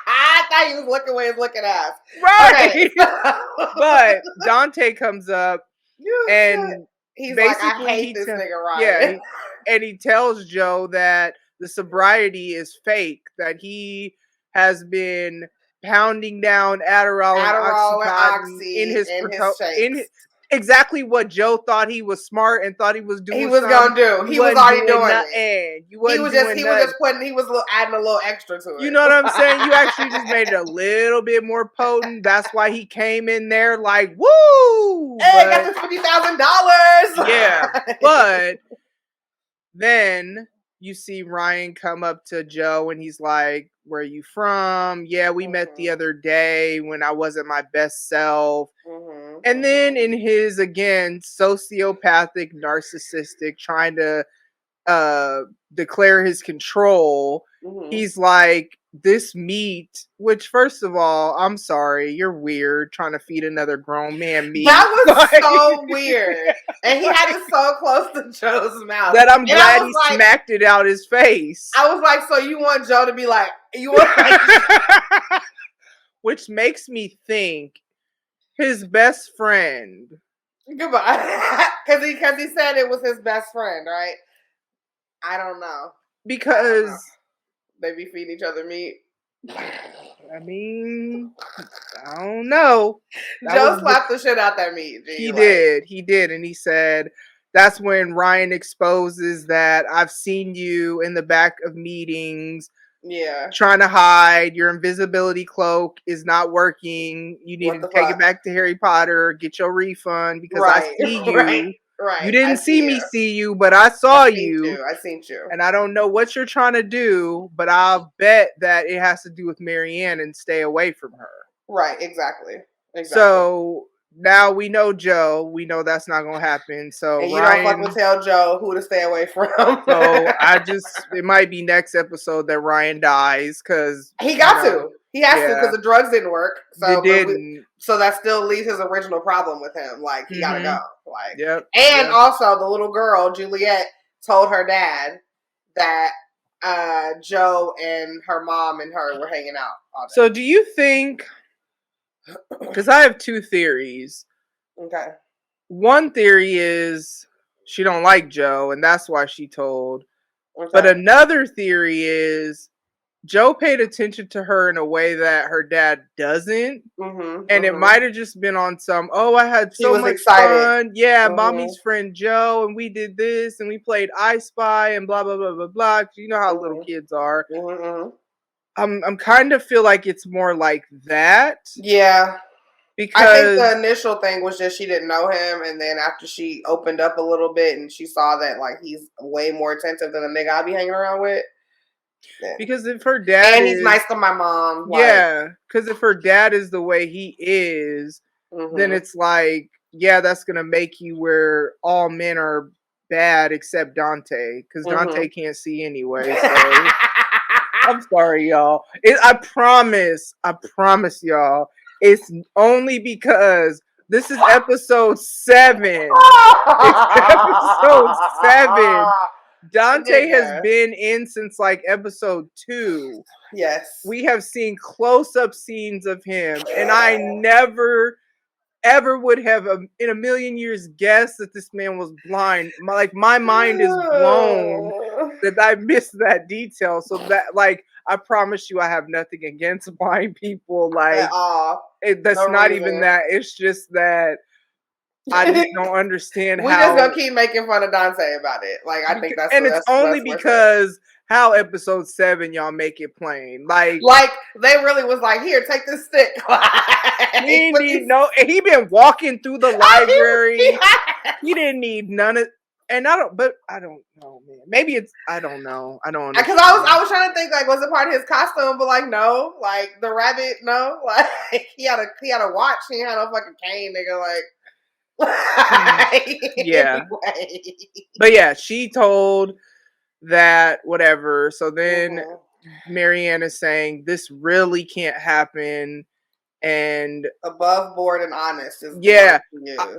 I thought he was looking where he's looking at. right. Okay. But Dante comes up and he's basically like, I hate this nigga Ryan. Yeah, and he tells Joe that the sobriety is fake, that he has been pounding down Adderall and Oxycontin in his shakes. Exactly what Joe thought he was smart and thought he was doing. He was gonna do. He was already doing it. He was adding a little extra to it. You know what I'm saying? You actually just made it a little bit more potent. That's why he came in there like, woo! Hey, got this $50,000. Yeah, but then you see Ryan come up to Joe and he's like, where are you from? Yeah, we met the other day when I wasn't my best self. And then in his, again, sociopathic, narcissistic, trying to declare his control, he's like, this meat, which first of all, I'm sorry, you're weird trying to feed another grown man meat. That was so weird. And he had it so close to Joe's mouth. That I'm glad he smacked it out his face. I was like, so you want Joe to be like, you want like which makes me think his best friend. Goodbye. Because he said it was his best friend, right? I don't know. Because they be feeding each other meat. I mean, I don't know. Joe slapped the shit out that meat. He did. And he said, that's when Ryan exposes that I've seen you in the back of meetings. Yeah. Trying to hide. Your invisibility cloak is not working. You need to take it back to Harry Potter. Get your refund because I see you. Right. You didn't see me see you, but I saw you. I seen you. And I don't know what you're trying to do, but I'll bet that it has to do with Marianne and stay away from her. Right, exactly. So now we know Joe. We know that's not going to happen. So and you Ryan, don't fucking tell Joe who to stay away from. So it might be next episode that Ryan dies because he got to. He has to because the drugs didn't work. So it didn't. So that still leaves his original problem with him. Like he gotta go. Like and also the little girl Juliet told her dad that Joe and her mom and her were hanging out all day. So do you think? Because I have two theories. Okay. One theory is she don't like Joe, and that's why she told. Okay. But another theory is Joe paid attention to her in a way that her dad doesn't. And it might have just been on some, I had so much fun. Yeah, mommy's friend Joe, and we did this, and we played I Spy, and blah, blah, blah, blah, blah. You know how little kids are. I'm kind of feel like it's more like that. Yeah. Because I think the initial thing was just she didn't know him, and then after she opened up a little bit and she saw that like he's way more attentive than the nigga I be hanging around with. Yeah. Because if her dad and he's nice to my mom. Because if her dad is the way he is, then it's like, that's gonna make you where all men are bad except Dante, because Dante can't see anyway. So I'm sorry, y'all. I promise y'all. It's only because this is episode 7. It's episode 7. Dante has been in since like episode 2. Yes. We have seen close-up scenes of him, and I never, ever would have in a million years guessed that this man was blind. My mind is blown that I missed that detail. So that, I promise you, I have nothing against blind people. That's no not reason. Even that. It's just that I just don't understand how. We're just gonna keep making fun of Dante about it. I think that's. And it's only because how episode 7 y'all make it plain. Like they really was like, here, take this stick. He been walking through the library. He didn't need none of. And I don't know, man. Maybe it's, I don't know. I don't Because understand. I was trying to think, like, was it part of his costume? But like, no, like the rabbit, no, like he had a watch. He had a fucking cane, nigga. Like, Yeah. anyway. But yeah, she told that whatever. So then Marianne is saying this really can't happen, and above board and honest is yeah.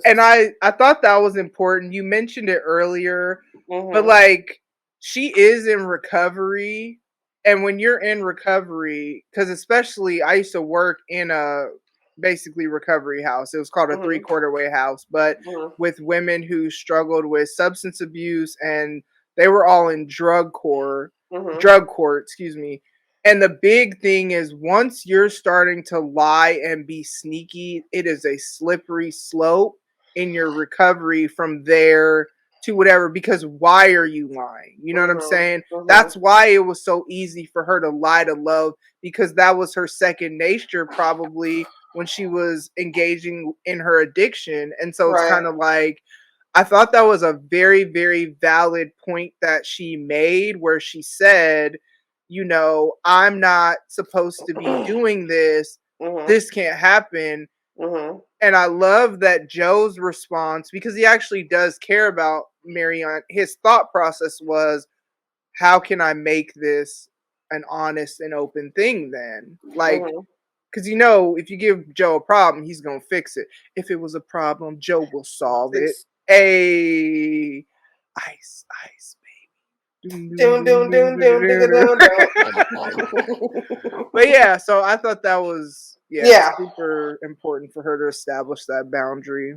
And I thought that was important. You mentioned it earlier, but like she is in recovery, and when you're in recovery, because especially I used to work in a basically recovery house. It was called a 3/4 way house, but with women who struggled with substance abuse, and they were all in drug court, excuse me. And the big thing is once you're starting to lie and be sneaky, it is a slippery slope in your recovery from there to whatever, because why are you lying? You know what I'm saying? That's why it was so easy for her to lie to Love, because that was her second nature probably when she was engaging in her addiction. And so it's kind of like, I thought that was a very, very valid point that she made, where she said, you know, I'm not supposed to be doing this. This can't happen. And I love that Joe's response, because he actually does care about Marianne. His thought process was, how can I make this an honest and open thing then? Like, because you know, if you give Joe a problem, he's going to fix it. If it was a problem, Joe will solve it. Hey, ice, baby. But yeah, so I thought that was super important for her to establish that boundary.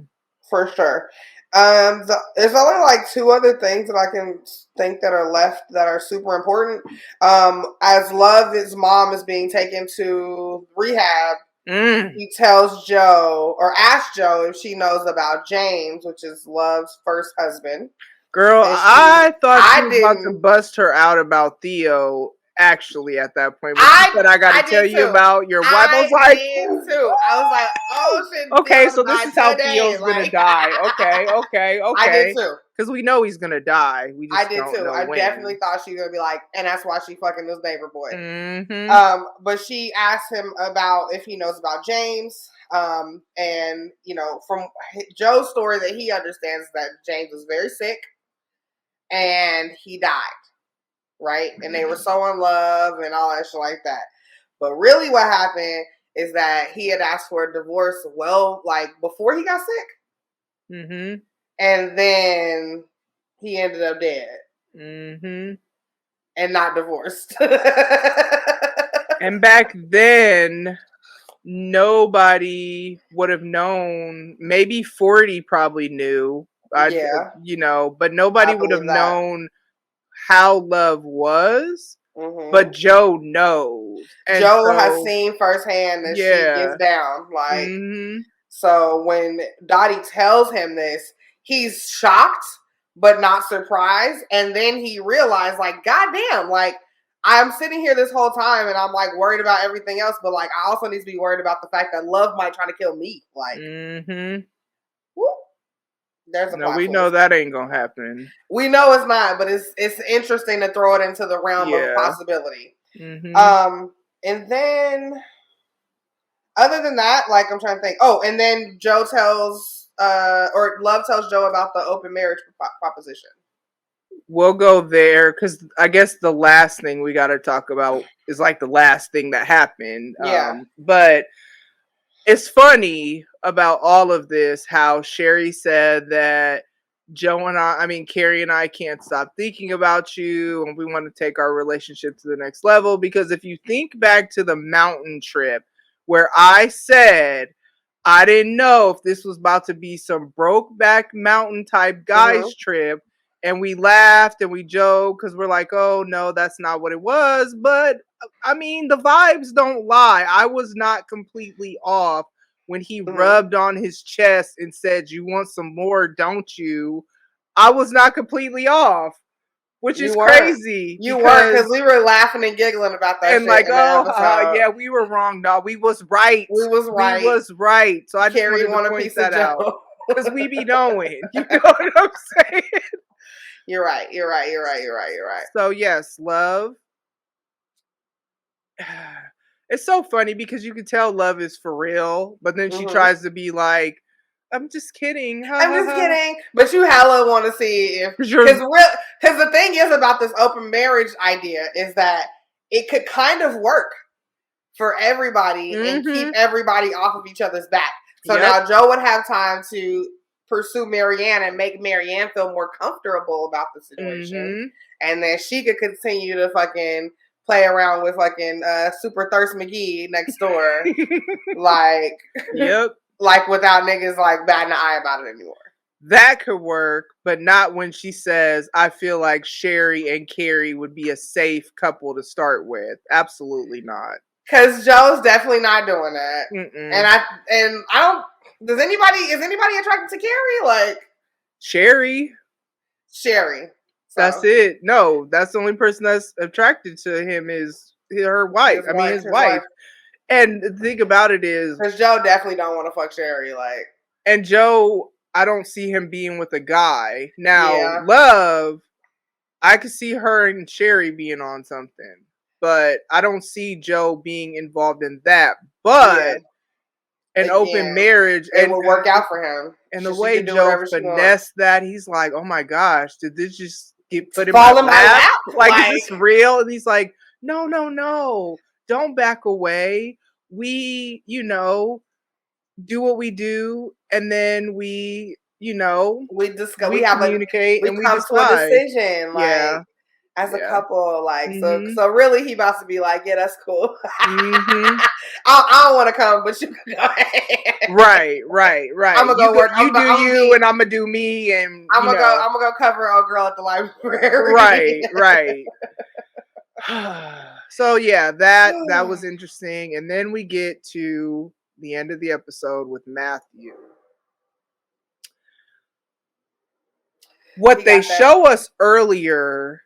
For sure. There's only like two other things that I can think that are left that are super important. As Love's mom is being taken to rehab, he tells Joe, or asks Joe, if she knows about James, which is Love's first husband. Girl, I thought she was about to bust her out about Theo. Actually, at that point, when she said, "I got to tell you about your wife," I was like, I was like, "Oh shit!" Okay, so this is how Theo's gonna die. Okay. I did too, because we know he's gonna die. We just I did too. I definitely thought she was gonna be like, and that's why she fucking this neighbor boy. But she asked him about if he knows about James. And you know, from Joe's story that he understands that James was very sick, and he died. Right? And they were so in love and all that shit like that. But really what happened is that he had asked for a divorce before he got sick. And then he ended up dead. And not divorced. And back then, nobody would have known. Maybe 40 probably knew. You know, but nobody would have known how Love was, but Joe knows. And Joe has seen firsthand that she gets down. Like, so when Dottie tells him this, he's shocked, but not surprised. And then he realized, like, goddamn, like, I'm sitting here this whole time and I'm like worried about everything else, but like, I also need to be worried about the fact that Love might try to kill me. Like, there's a we know that ain't gonna happen. We know it's not, but it's interesting to throw it into the realm of possibility. And then other than that, like, I'm trying to think. Oh, and then Joe tells or Love tells Joe about the open marriage proposition. We'll go there because I guess the last thing we got to talk about is like the last thing that happened. But it's funny about all of this how Sherry said that Carrie and I can't stop thinking about you and we want to take our relationship to the next level. Because if you think back to the mountain trip where I said I didn't know if this was about to be some Brokeback Mountain type guys trip, and we laughed and we joked because we're like, oh no, that's not what it was. But I mean, the vibes don't lie. I was not completely off when he rubbed on his chest and said, "You want some more, don't you?" I was not completely off, which is crazy. You weren't, because we were laughing and giggling about that. And shit like, yeah, we were wrong. No, we was right. We was right. So I just wanted to point that out because we be knowing. You know what I'm saying? You're right. So yes, Love. It's so funny because you can tell Love is for real, but then she tries to be like, "I'm just kidding." I'm just kidding. But you hella want to see if because the thing is about this open marriage idea is that it could kind of work for everybody and keep everybody off of each other's back. So now Joe would have time to pursue Marianne and make Marianne feel more comfortable about the situation. And then she could continue to fucking play around with fucking Super Thirst McGee next door. Like, like without niggas like batting an eye about it anymore. That could work, but not when she says, I feel like Sherry and Carrie would be a safe couple to start with. Absolutely not. Because Joe's definitely not doing that. And I don't. Is anybody attracted to Carrie? Like Sherry. So. That's it. No, that's the only person that's attracted to him is her wife. His wife. And the thing about it is, because Joe definitely don't want to fuck Sherry. Like, and Joe, I don't see him being with a guy now. Love, I could see her and Sherry being on something. But I don't see Joe being involved in that. But an open marriage, it will work out for him. And the way Joe finessed that, he's like, "Oh my gosh, did this just get put in my lap? Like, is this real?" And he's like, "No, don't back away. We, do what we do, and then we, we discuss, we communicate, and we come to a decision, like." As a couple, like, so really he about to be like, yeah, that's cool. I don't want to come, but you can go ahead. Right. I'm gonna go work. You do you, and I'm gonna do me, and I'm gonna go cover a girl at the library. Right. So yeah, that was interesting, and then we get to the end of the episode with Matthew. What they show us earlier.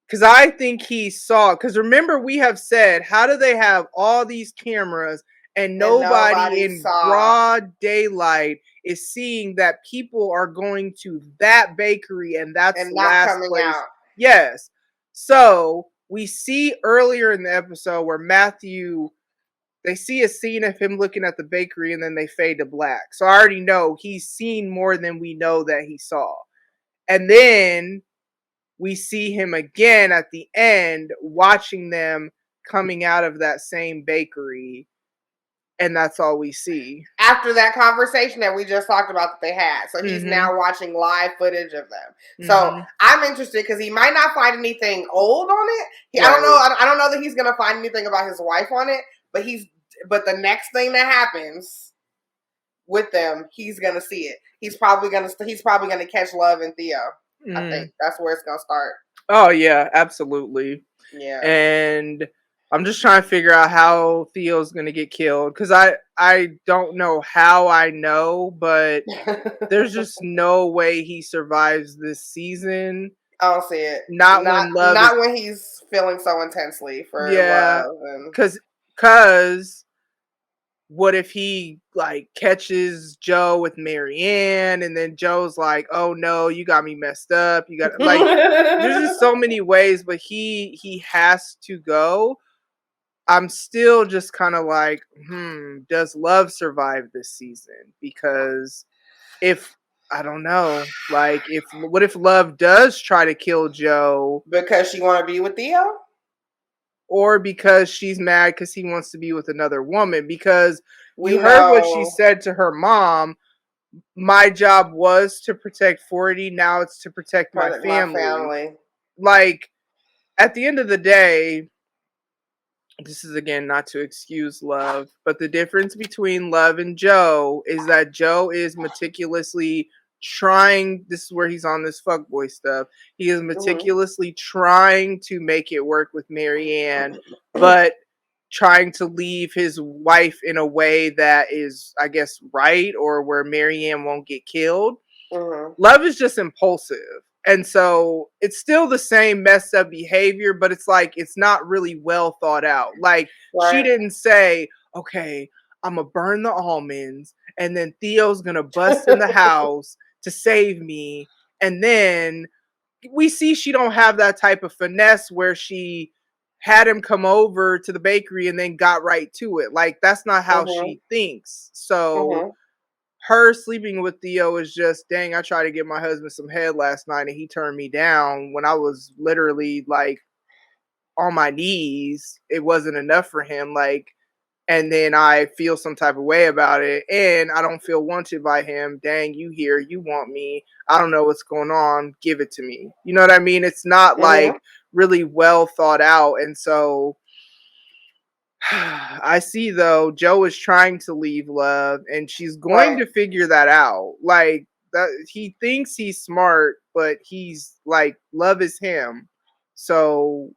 Because I think he saw, because remember we have said, how do they have all these cameras and nobody in broad daylight is seeing that people are going to that bakery and that's the last place. Out. Yes. So we see earlier in the episode where Matthew, they see a scene of him looking at the bakery and then they fade to black. So I already know he's seen more than we know that he saw. And then we see him again at the end watching them coming out of that same bakery. And that's all we see. After that conversation that we just talked about that they had. So he's now watching live footage of them. So I'm interested because he might not find anything old on it. I don't know that he's going to find anything about his wife on it. But the next thing that happens with them, he's going to see it. He's probably going to catch Love and Theo. I think that's where it's gonna start. Oh yeah, absolutely. Yeah. And I'm just trying to figure out how Theo's gonna get killed because I don't know how I know, but there's just no way he survives this season. I don't see it. Not when he's feeling so intensely for love. Because what if he like catches Joe with Marianne and then Joe's like, "Oh no, you got me messed up. You got like there's just so many ways, but he has to go." I'm still just kind of like, does Love survive this season? Because I don't know, like what if Love does try to kill Joe because she want to be with Theo? Or because she's mad because he wants to be with another woman. Because we heard what she said to her mom. My job was to protect 40. Now it's to protect my family. Like, at the end of the day, this is, again, not to excuse Love, but the difference between Love and Joe is that Joe is meticulously trying, this is where he's on this fuckboy stuff, he is meticulously trying to make it work with Marianne, but trying to leave his wife in a way that is, I guess, right, or where Marianne won't get killed. Love is just impulsive. And so it's still the same messed up behavior, but it's like it's not really well thought out. Like, she didn't say, okay, I'm going to burn the almonds, and then Theo's going to bust in the house to save me, and then we see she don't have that type of finesse where she had him come over to the bakery and then got right to it. Like, that's not how she thinks. So her sleeping with Theo is just, dang, I tried to give my husband some head last night and he turned me down when I was literally like on my knees. It wasn't enough for him. Like, and then I feel some type of way about it and I don't feel wanted by him. Dang, you here, you want me. I don't know what's going on. Give it to me. You know what I mean? It's not like really well thought out. And so I see, though, Joe is trying to leave Love and she's going to figure that out. Like, that he thinks he's smart, but he's like, Love is him. So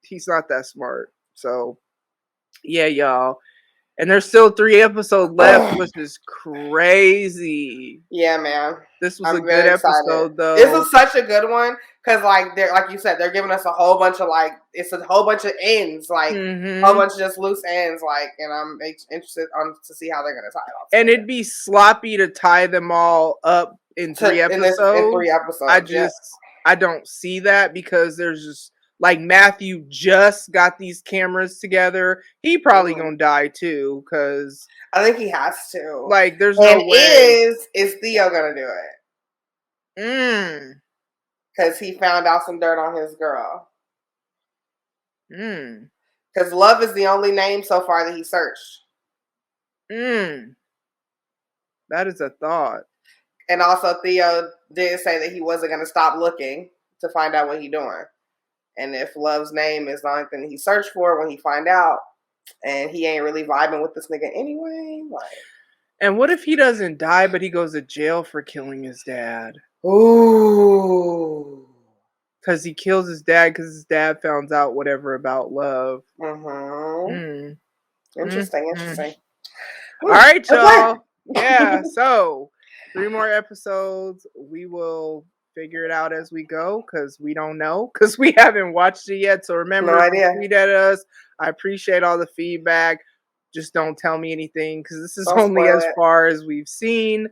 he's not that smart. So yeah, y'all. And there's still 3 episodes left, which is crazy. Yeah, man. This was a good episode, though. This was such a good one because, like, they're like you said, they're giving us a whole bunch of it's a whole bunch of ends, like a whole bunch of just loose ends, like, and I'm interested to see how they're gonna tie it all together. And it'd be sloppy to tie them all up in 3 episodes. In 3 episodes, I don't see that because there's just. Like, Matthew just got these cameras together. He probably gonna die too, because I think he has to. Like, there's no way. Is Theo gonna do it? Because he found out some dirt on his girl. Because Love is the only name so far that he searched. That is a thought. And also, Theo did say that he wasn't gonna stop looking to find out what he's doing. And if Love's name is the only thing he searched for when he find out, and he ain't really vibing with this nigga anyway, like. And what if he doesn't die, but he goes to jail for killing his dad? Ooh. Because he kills his dad because his dad found out whatever about Love. Interesting. All right, y'all. Yeah, so 3 more episodes. We will figure it out as we go because we don't know because we haven't watched it yet. So remember, tweet at us. I appreciate all the feedback. Just don't tell me anything because this is only as far as we've seen.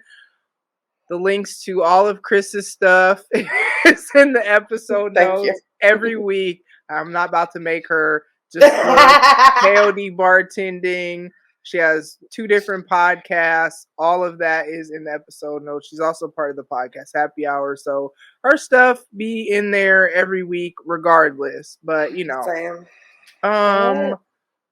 The links to all of Chris's stuff is in the episode notes every week. I'm not about to make her just KOD bartending. She has 2 different podcasts. All of that is in the episode notes. She's also part of the podcast Happy Hour. So her stuff be in there every week regardless. But, you know.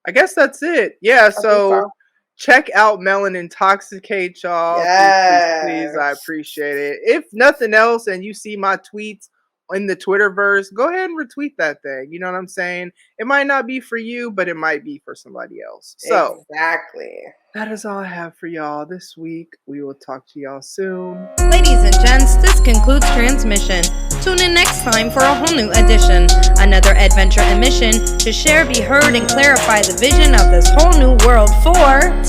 I guess that's it. Yeah, so check out Melon Intoxicate, y'all. Please, I appreciate it. If nothing else, and you see my tweets in the Twitterverse, go ahead and retweet that thing. You know what I'm saying? It might not be for you, but it might be for somebody else. So exactly. That is all I have for y'all this week. We will talk to y'all soon. Ladies and gents, this concludes transmission. Tune in next time for a whole new edition. Another adventure and mission to share, be heard, and clarify the vision of this whole new world for